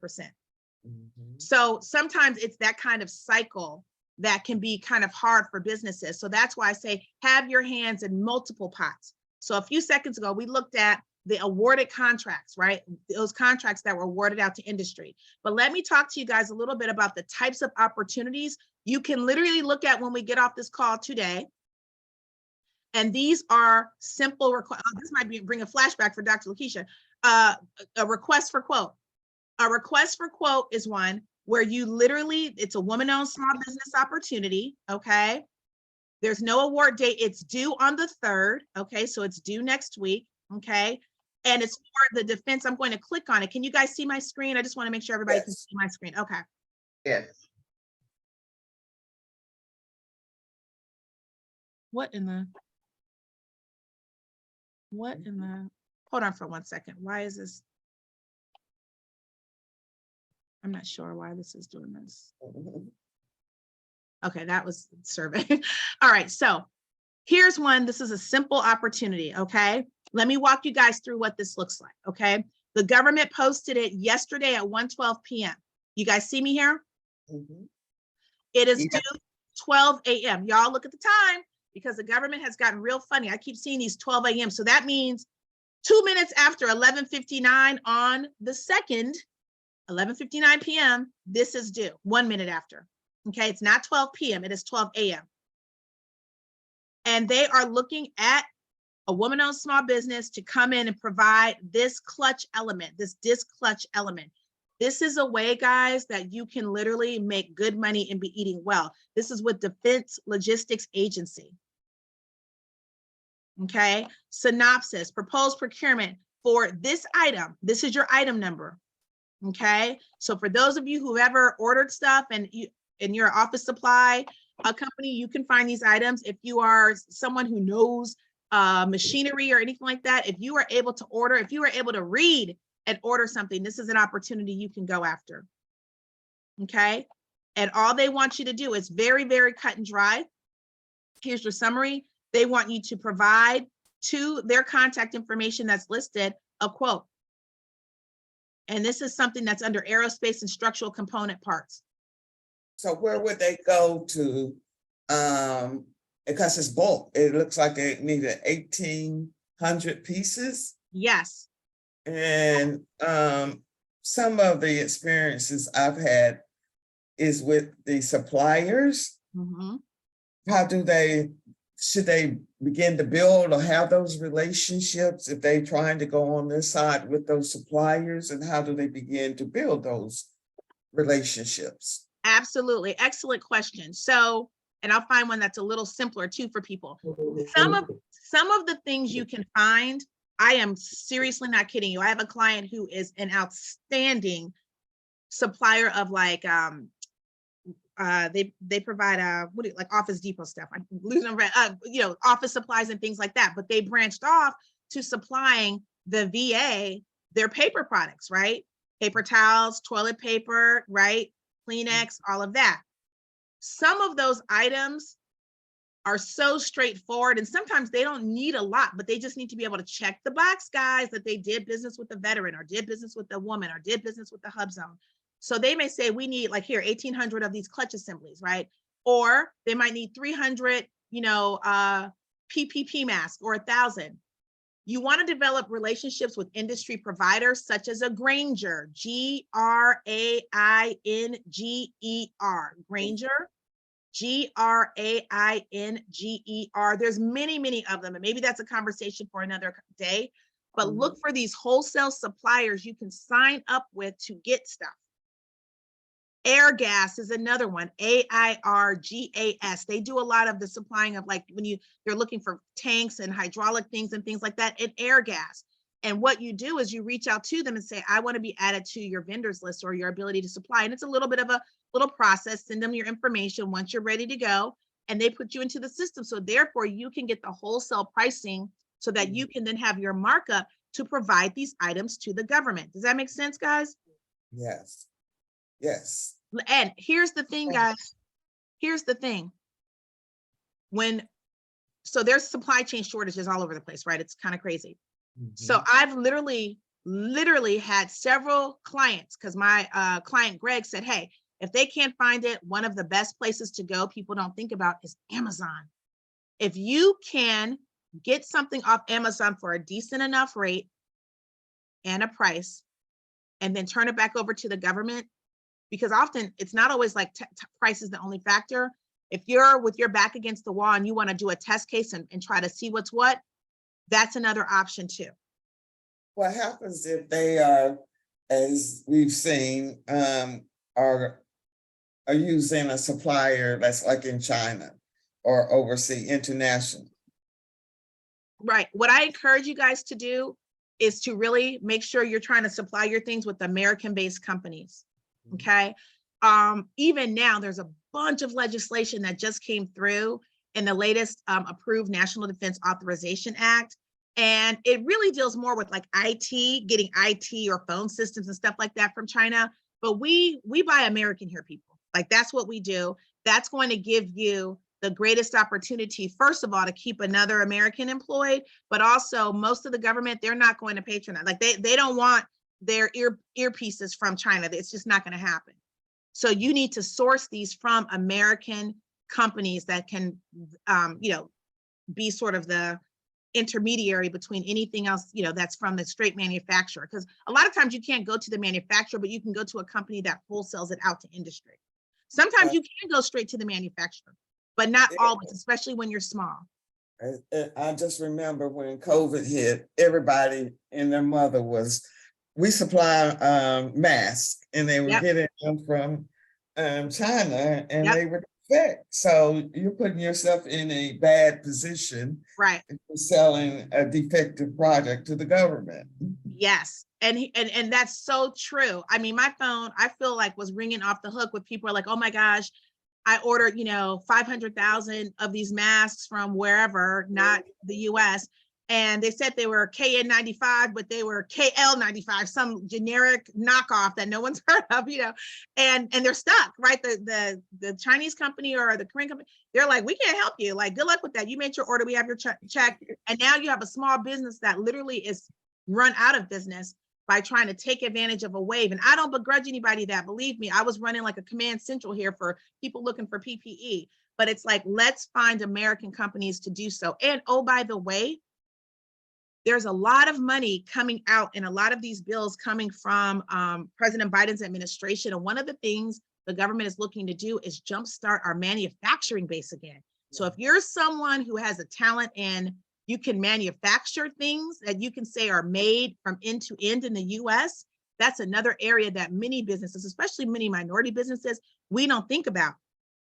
So sometimes it's that kind of cycle that can be kind of hard for businesses. So that's why I say, have your hands in multiple pots. So a few seconds ago, we looked at the awarded contracts, right? Those contracts that were awarded out to industry. But let me talk to you guys a little bit about the types of opportunities you can literally look at when we get off this call today. And these are simple requests. This might bring a flashback for Dr. Lakeisha. A request for quote. A request for quote is one where you literally, it's a woman-owned small business opportunity, okay? There's no award date. It's due on the 3rd, okay? So it's due next week, okay? And it's for the defense. I'm going to click on it. Can you guys see my screen? I just want to make sure everybody can see my screen. Okay. Yes. What in the, hold on for 1 second. Why is this? I'm not sure why this is doing this. Okay, that was survey. All right, so here's one. This is a simple opportunity, okay? Let me walk you guys through what this looks like, okay? The government posted it yesterday at 1:12 p.m. You guys see me here? It is due 12 a.m. Y'all look at the time, because the government has gotten real funny. I keep seeing these 12 a.m. So that means 2 minutes after 11:59 on the 2nd, 11:59 p.m., this is due 1 minute after. Okay, it's not 12 p.m., it is 12 a.m. And they are looking at a woman-owned small business to come in and provide this clutch element, this disc clutch element. This is a way, guys, that you can literally make good money and be eating well. This is with Defense Logistics Agency. Okay, synopsis, proposed procurement for this item. This is your item number. Okay, so for those of you who ever ordered stuff and in your office supply company, you can find these items. If you are someone who knows machinery or anything like that, if you are able to order, if you are able to read and order something, this is an opportunity you can go after. Okay, and all they want you to do is very, very cut and dry. Here's your summary. They want you to provide to their contact information that's listed a quote. And this is something that's under aerospace and structural component parts. So where would they go to? Because it's bulk. It looks like they needed 1,800 pieces. Yes. And some of the experiences I've had is with the suppliers. How do should they begin to build or have those relationships if they're trying to go on this side with those suppliers, and how do they begin to build those relationships? Absolutely. Excellent question. So, and I'll find one that's a little simpler too for people. Some of the things you can find, I am seriously not kidding you. I have a client who is an outstanding supplier of like, they provide like Office Depot stuff. I'm losing office supplies and things like that. But they branched off to supplying the VA their paper products, right? Paper towels, toilet paper, right? Kleenex, all of that. Some of those items are so straightforward, and sometimes they don't need a lot, but they just need to be able to check the box, guys, that they did business with a veteran or did business with a woman or did business with the hub zone. So they may say, we need like here, 1,800 of these clutch assemblies, right? Or they might need 300, PPP masks or 1,000. You want to develop relationships with industry providers such as a Grainger, Grainger, Grainger, Grainger. There's many, many of them, and maybe that's a conversation for another day. but look for these wholesale suppliers you can sign up with to get stuff. Air gas is another one, AIRGAS. They do a lot of the supplying of, like, when they're looking for tanks and hydraulic things and things like that, and air gas. And what you do is you reach out to them and say, I want to be added to your vendors list or your ability to supply. And it's a little bit of a little process. Send them your information once you're ready to go, and they put you into the system. So therefore you can get the wholesale pricing so that you can then have your markup to provide these items to the government. Does that make sense, guys? Yes. Yes. And here's the thing, guys. Here's the thing. So there's supply chain shortages all over the place, right? It's kind of crazy. So I've literally had several clients, because my client Greg said, hey, if they can't find it, one of the best places to go people don't think about is Amazon. If you can get something off Amazon for a decent enough rate and a price, and then turn it back over to the government, because often it's not always like price is the only factor. If you're with your back against the wall and you want to do a test case and try to see what's what, that's another option too. What happens if they are, as we've seen, are using a supplier that's like in China or overseas, international? Right. What I encourage you guys to do is to really make sure you're trying to supply your things with American-based companies. Okay. Even now, there's a bunch of legislation that just came through in the latest approved National Defense Authorization Act. And it really deals more with like IT, getting IT or phone systems and stuff like that from China. But we buy American here, people. Like, that's what we do. That's going to give you the greatest opportunity, first of all, to keep another American employed, but also most of the government, they're not going to patronize. Like, they don't want their earpieces from China. It's just not going to happen. So you need to source these from American companies that can, be sort of the intermediary between anything else, that's from the straight manufacturer. Because a lot of times you can't go to the manufacturer, but you can go to a company that wholesales it out to industry. Sometimes you can go straight to the manufacturer, but not always, especially when you're small. I just remember when COVID hit, everybody and their mother we supply masks, and they were getting them from China, and they were defect. So you're putting yourself in a bad position, right? Selling a defective product to the government. Yes, and that's so true. I mean, my phone, I feel like, was ringing off the hook with people are like, oh my gosh, I ordered 500,000 of these masks from wherever, not the US. And they said they were KN95, but they were KL95, some generic knockoff that no one's heard of, and they're stuck, right? The Chinese company or the Korean company, they're like, we can't help you. Like, good luck with that. You made your order, we have your check. And now you have a small business that literally is run out of business by trying to take advantage of a wave. And I don't begrudge anybody that, believe me, I was running like a command central here for people looking for PPE, but it's like, let's find American companies to do so. And oh, by the way, there's a lot of money coming out in a lot of these bills coming from President Biden's administration. And one of the things the government is looking to do is jumpstart our manufacturing base again. So if you're someone who has a talent and you can manufacture things that you can say are made from end to end in the US, that's another area that many businesses, especially many minority businesses, we don't think about.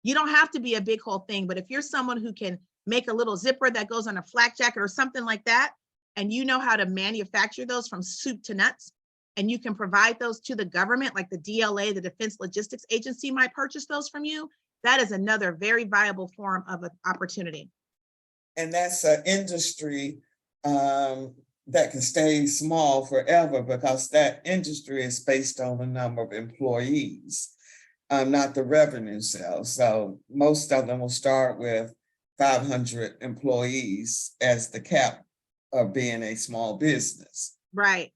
You don't have to be a big whole thing, but if you're someone who can make a little zipper that goes on a flak jacket or something like that, and you know how to manufacture those from soup to nuts, and you can provide those to the government, like the DLA, the Defense Logistics Agency might purchase those from you, that is another very viable form of an opportunity. And that's an industry that can stay small forever, because that industry is based on the number of employees, not the revenue sales. So most of them will start with 500 employees as the cap of being a small business. Right.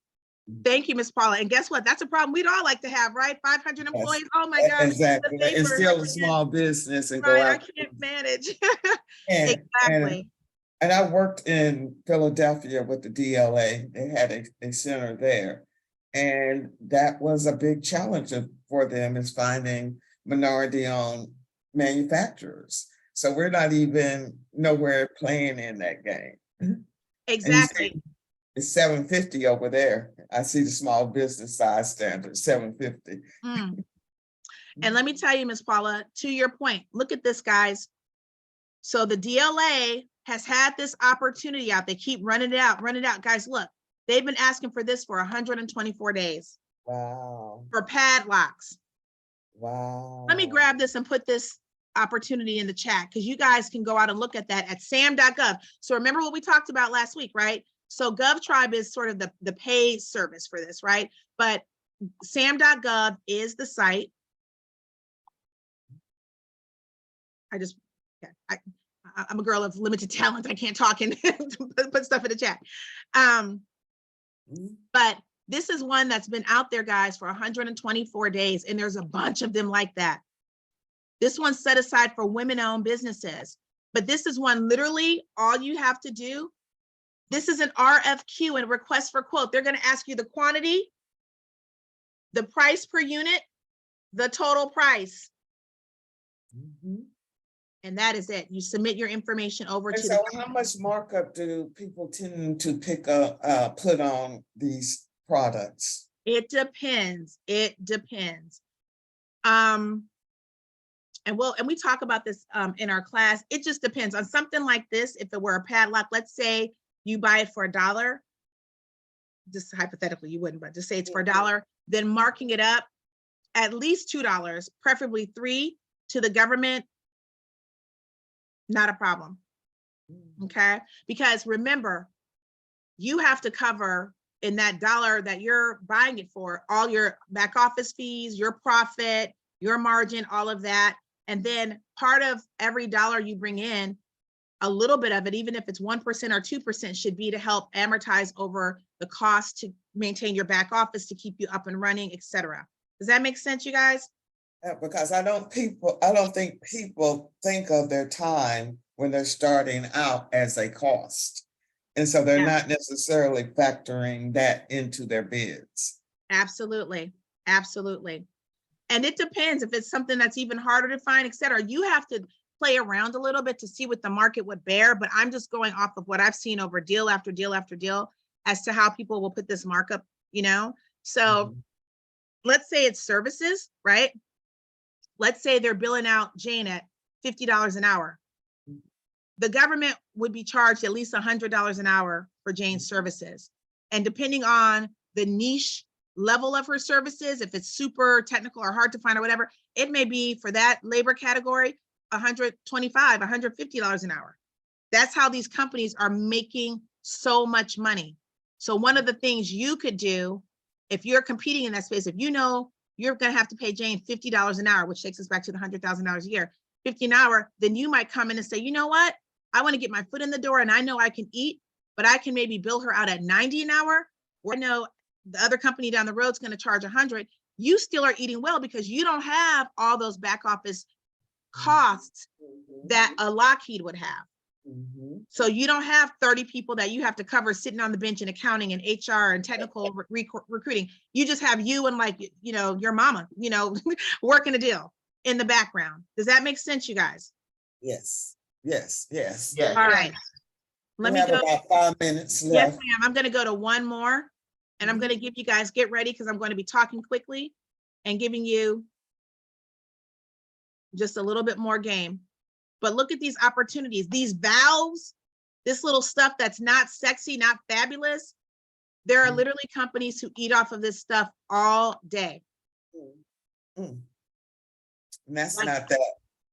Thank you, Ms. Paula. And guess what? That's a problem we'd all like to have, right? 500 employees. Oh my gosh. Exactly. And still a small business and right, go out. I can't manage. Exactly. And I worked in Philadelphia with the DLA. They had a center there. And that was a big challenge for them, is finding minority-owned manufacturers. So we're not even nowhere playing in that game. Exactly. It's 750 over there. I see the small business size standard, 750. Mm. And let me tell you, Ms. Paula, to your point, look at this, guys. So the DLA has had this opportunity out. They keep running it out, Guys, look, they've been asking for this for 124 days Wow. for padlocks. Wow. Let me grab this and put this opportunity in the chat because you guys can go out and look at that at sam.gov. So remember what we talked about last week, right? So GovTribe is sort of the pay service for this, right? But sam.gov is the site. I'm a girl of limited talent. I can't talk and put stuff in the chat. But this is one that's been out there, guys, for 124 days, and there's a bunch of them like that. This one's set aside for women-owned businesses, but this is one literally all you have to do. This is an RFQ and request for quote. They're going to ask you the quantity, the price per unit, the total price. And that is it. You submit your information over to so how much markup do people tend to put on these products? It depends. It depends. And we talk about this in our class. It just depends on something like this. If it were a padlock, let's say you buy it for $1, just hypothetically you wouldn't, but just say it's for $1, then marking it up at least $2, preferably $3 to the government, not a problem. Okay, because remember, you have to cover in that $1 that you're buying it for all your back office fees, your profit, your margin, all of that. And then part of every $1 you bring in, a little bit of it, even if it's 1% or 2%, should be to help amortize over the cost to maintain your back office, to keep you up and running, etc. Does that make sense, you guys? Because I don't think people think of their time when they're starting out as a cost. And so they're not necessarily factoring that into their bids. Absolutely. Absolutely. And it depends if it's something that's even harder to find, etc. You have to play around a little bit to see what the market would bear, but I'm just going off of what I've seen over deal after deal after deal as to how people will put this markup, you know? So let's say it's services, right? Let's say they're billing out Jane at $50 an hour. The government would be charged at least $100 an hour for Jane's services. And depending on the niche level of her services, if it's super technical or hard to find or whatever, it may be for that labor category, $125, $150 an hour. That's how these companies are making so much money. So one of the things you could do if you're competing in that space, if you know you're going to have to pay Jane $50 an hour, which takes us back to the $100,000 a year, 50 an hour, then you might come in and say, you know what? I want to get my foot in the door and I know I can eat, but I can maybe bill her out at 90 an hour, or I know the other company down the road is going to charge 100. You still are eating well because you don't have all those back office costs that a Lockheed would have. So you don't have 30 people that you have to cover sitting on the bench in accounting and HR and technical recruiting. You just have you and, like, you know, your mama, you know, working a deal in the background. Does that make sense, you guys? Yes, yes, yes. Yeah. All right. Let me have go. about 5 minutes left. Yes, ma'am. I'm going to go to one more, and I'm going to give you guys, get ready, because I'm going to be talking quickly and giving you just a little bit more game. But look at these opportunities, these valves, this little stuff that's not sexy, not fabulous. There are literally companies who eat off of this stuff all day. And that's not that.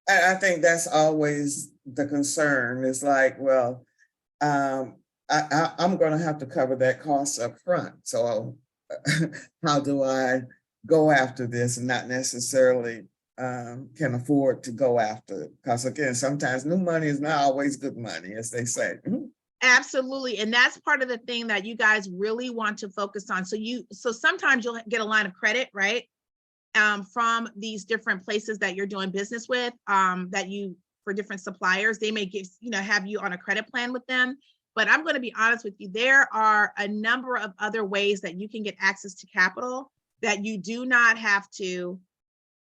I think that's always the concern. It's like, well, I'm going to have to cover that cost up front. So how do I go after this and not necessarily can afford to go after it? Because again, sometimes new money is not always good money, as they say. Absolutely. And that's part of the thing that you guys really want to focus on. So sometimes you'll get a line of credit, right? From these different places that you're doing business with, for different suppliers, they may give, have you on a credit plan with them. But I'm going to be honest with you, there are a number of other ways that you can get access to capital that you do not have to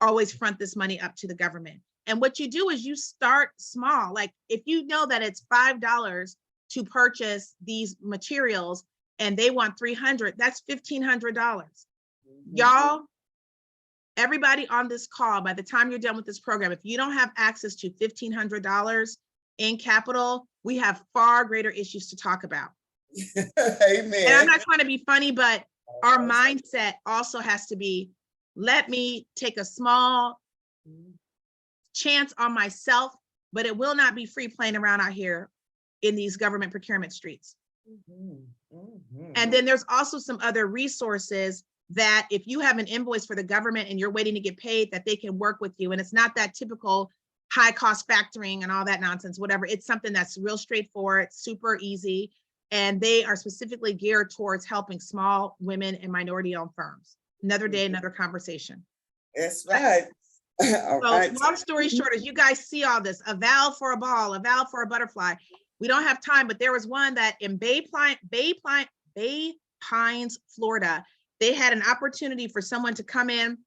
always front this money up to the government. And what you do is you start small. Like if you know that it's $5 to purchase these materials and they want 300, that's $1,500. Y'all, everybody on this call, by the time you're done with this program, if you don't have access to $1,500 in capital, we have far greater issues to talk about. Amen. And I'm not trying to be funny, but our mindset also has to be, let me take a small chance on myself, but it will not be free playing around out here in these government procurement streets. And then there's also some other resources that if you have an invoice for the government and you're waiting to get paid, that they can work with you. And it's not that typical high cost factoring and all that nonsense, whatever. It's something that's real straightforward, super easy. And they are specifically geared towards helping small women and minority owned firms. Another day, another conversation. That's right. All So right. long story short, as you guys see all this, a valve for a ball, a valve for a butterfly. We don't have time, but there was one that in Bay Pines, Florida, they had an opportunity for someone to come in,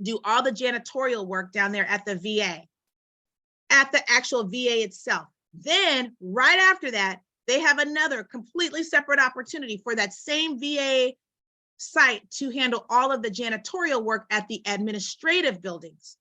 do all the janitorial work down there at the VA, at the actual VA itself. Then right after that, they have another completely separate opportunity for that same VA site to handle all of the janitorial work at the administrative buildings.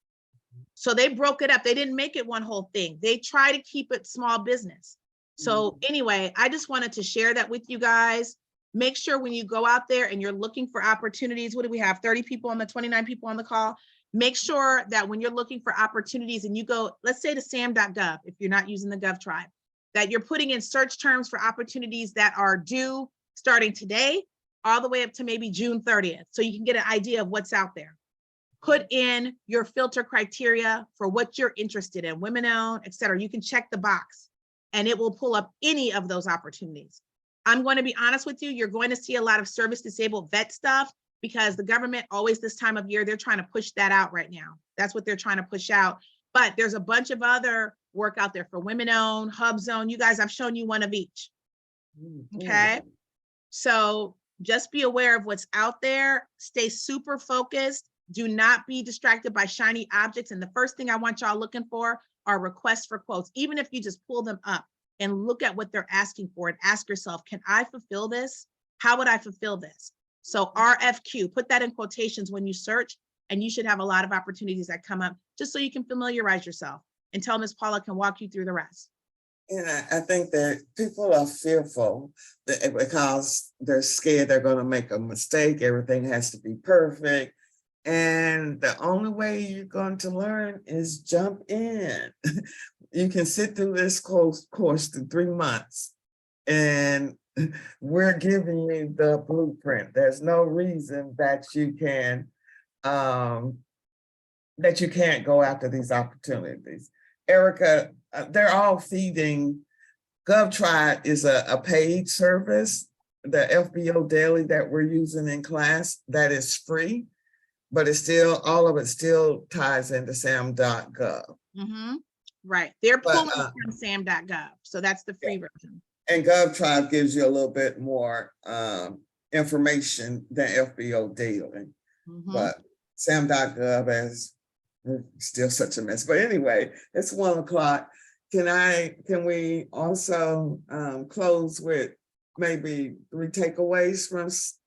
So they broke it up. They didn't make it one whole thing. They try to keep it small business. So anyway, I just wanted to share that with you guys. Make sure when you go out there and you're looking for opportunities, what do we have? 30 people on the 29 people on the call. Make sure that when you're looking for opportunities and you go, let's say to sam.gov, if you're not using the Gov Tribe, that you're putting in search terms for opportunities that are due starting today, all the way up to maybe June 30th. So you can get an idea of what's out there. Put in your filter criteria for what you're interested in, women owned, et cetera. You can check the box and it will pull up any of those opportunities. I'm going to be honest with you, you're going to see a lot of service disabled vet stuff because the government always this time of year, they're trying to push that out right now. That's what they're trying to push out. But there's a bunch of other work out there for women owned, hub zone. You guys, I've shown you one of each. Okay. So just be aware of what's out there. Stay super focused. Do not be distracted by shiny objects. And the first thing I want y'all looking for are requests for quotes. Even if you just pull them up and look at what they're asking for and ask yourself, can I fulfill this? How would I fulfill this? So RFQ, put that in quotations when you search, and you should have a lot of opportunities that come up just so you can familiarize yourself until Ms. Paula can walk you through the rest. And I think that people are fearful because they're scared they're going to make a mistake. Everything has to be perfect. And the only way you're going to learn is jump in. You can sit through this course in 3 months, and we're giving you the blueprint. There's no reason that you can't go after these opportunities. Erica, they're all feeding. GovTribe is a paid service. The FBO Daily that we're using in class, that is free, but it's still, all of it still ties into sam.gov. Right, they're pulling from sam.gov, so that's the free version. And GovTribe gives you a little bit more information than FBO Daily, but sam.gov is still such a mess. But anyway, it's 1 o'clock. Can we also close with maybe 3 takeaways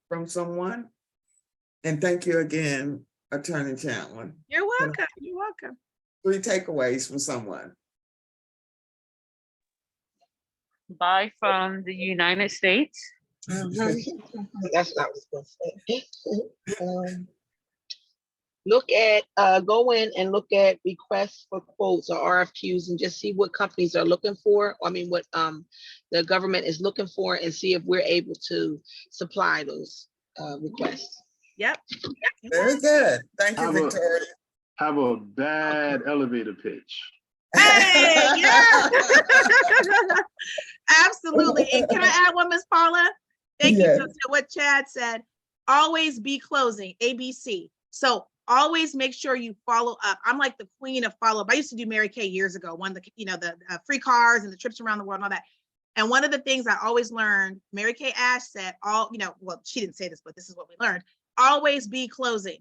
from someone? And thank you again, Attorney Chandler. You're welcome. You're welcome. 3 takeaways from someone. Buy from the United States. That's what I was gonna say. Look at, go in and look at requests for quotes or RFQs and just see what companies are looking for. I mean, what the government is looking for, and see if we're able to supply those requests. Yep. Very good. Thank you, Victoria. Have a bad elevator pitch. Hey, yeah. Absolutely. And can I add one, Ms. Paula? Thank you to what Chad said. Always be closing, ABC. So always make sure you follow up. I'm like the queen of follow up. I used to do Mary Kay years ago, the free cars and the trips around the world and all that. And one of the things I always learned, Mary Kay Ash said, well, she didn't say this, but this is what we learned. Always be closing.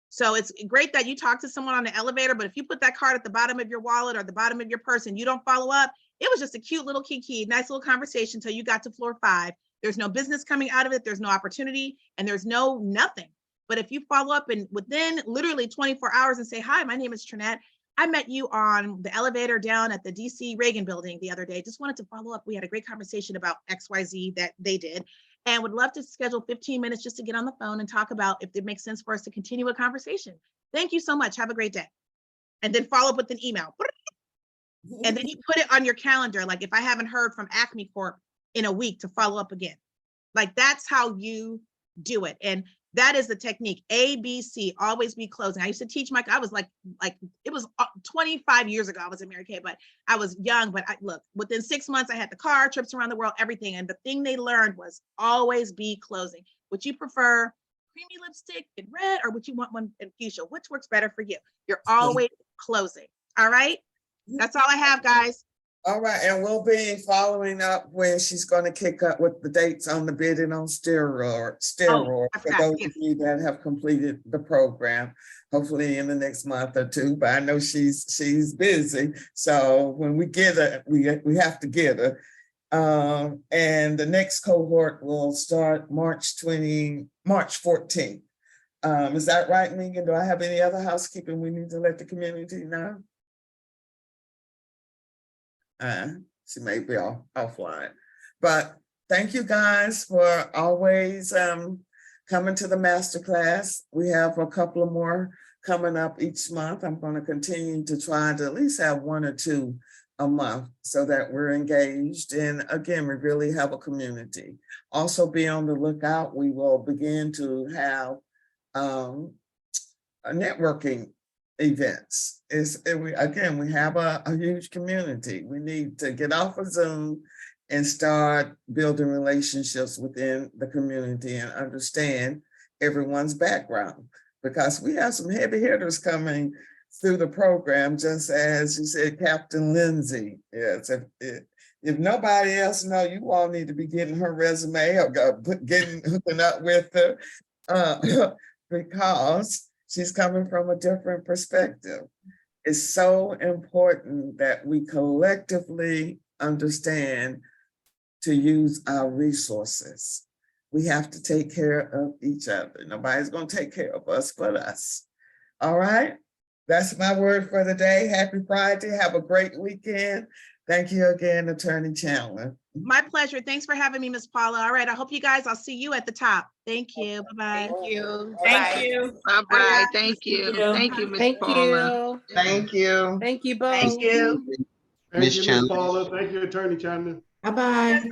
So it's great that you talk to someone on the elevator, but if you put that card at the bottom of your wallet or the bottom of your purse and you don't follow up, it was just a cute little kiki, nice little conversation until you got to floor 5. There's no business coming out of it. There's no opportunity and there's no nothing. But if you follow up and within literally 24 hours and say, hi, my name is Trinette. I met you on the elevator down at the DC Reagan building the other day. Just wanted to follow up. We had a great conversation about XYZ that they did and would love to schedule 15 minutes just to get on the phone and talk about if it makes sense for us to continue a conversation. Thank you so much. Have a great day. And then follow up with an email. And then you put it on your calendar. Like if I haven't heard from Acme Corp in a week to follow up again. Like that's how you do it. And that is the technique. ABC, always be closing. I used to teach I was like it was 25 years ago. I was in Mary Kay, but I was young. But look, within 6 months, I had the car, trips around the world, everything. And the thing they learned was always be closing. Would you prefer creamy lipstick in red or would you want one in fuchsia? Which works better for you? You're always closing. All right. That's all I have, guys. All right, and we'll be following up when she's going to kick up with the dates on the bidding on steroid for those of you that have completed the program, hopefully in the next month or two. But I know she's busy, so when we get her, we have to get her. And the next cohort will start March 14th. Is that right, Megan? Do I have any other housekeeping we need to let the community know? She may be offline, but thank you guys for always coming to the masterclass. We have a couple of more coming up each month. I'm going to continue to try to at least have 1 or 2 a month so that we're engaged. And again, we really have a community. Also be on the lookout. We will begin to have a networking events. We have a huge community. We need to get off of Zoom and start building relationships within the community and understand everyone's background, because we have some heavy hitters coming through the program, just as you said, Captain Lindsay. Yes, if nobody else know, you all need to be getting her resume or hooking up with her because she's coming from a different perspective. It's so important that we collectively understand to use our resources. We have to take care of each other. Nobody's going to take care of us but us. All right? That's my word for the day. Happy Friday. Have a great weekend. Thank you again, Attorney Chandler. My pleasure. Thanks for having me, Ms. Paula. All right. I hope you guys, I'll see you at the top. Thank you. Bye-bye. Thank you. Thank you. Bye-bye. Thank you. Thank you, Ms. Thank Paula. you. Thank you. Thank you both. Thank you. Thank you, Ms. Chandler. Paula. Thank you, Attorney Chandler. Bye-bye.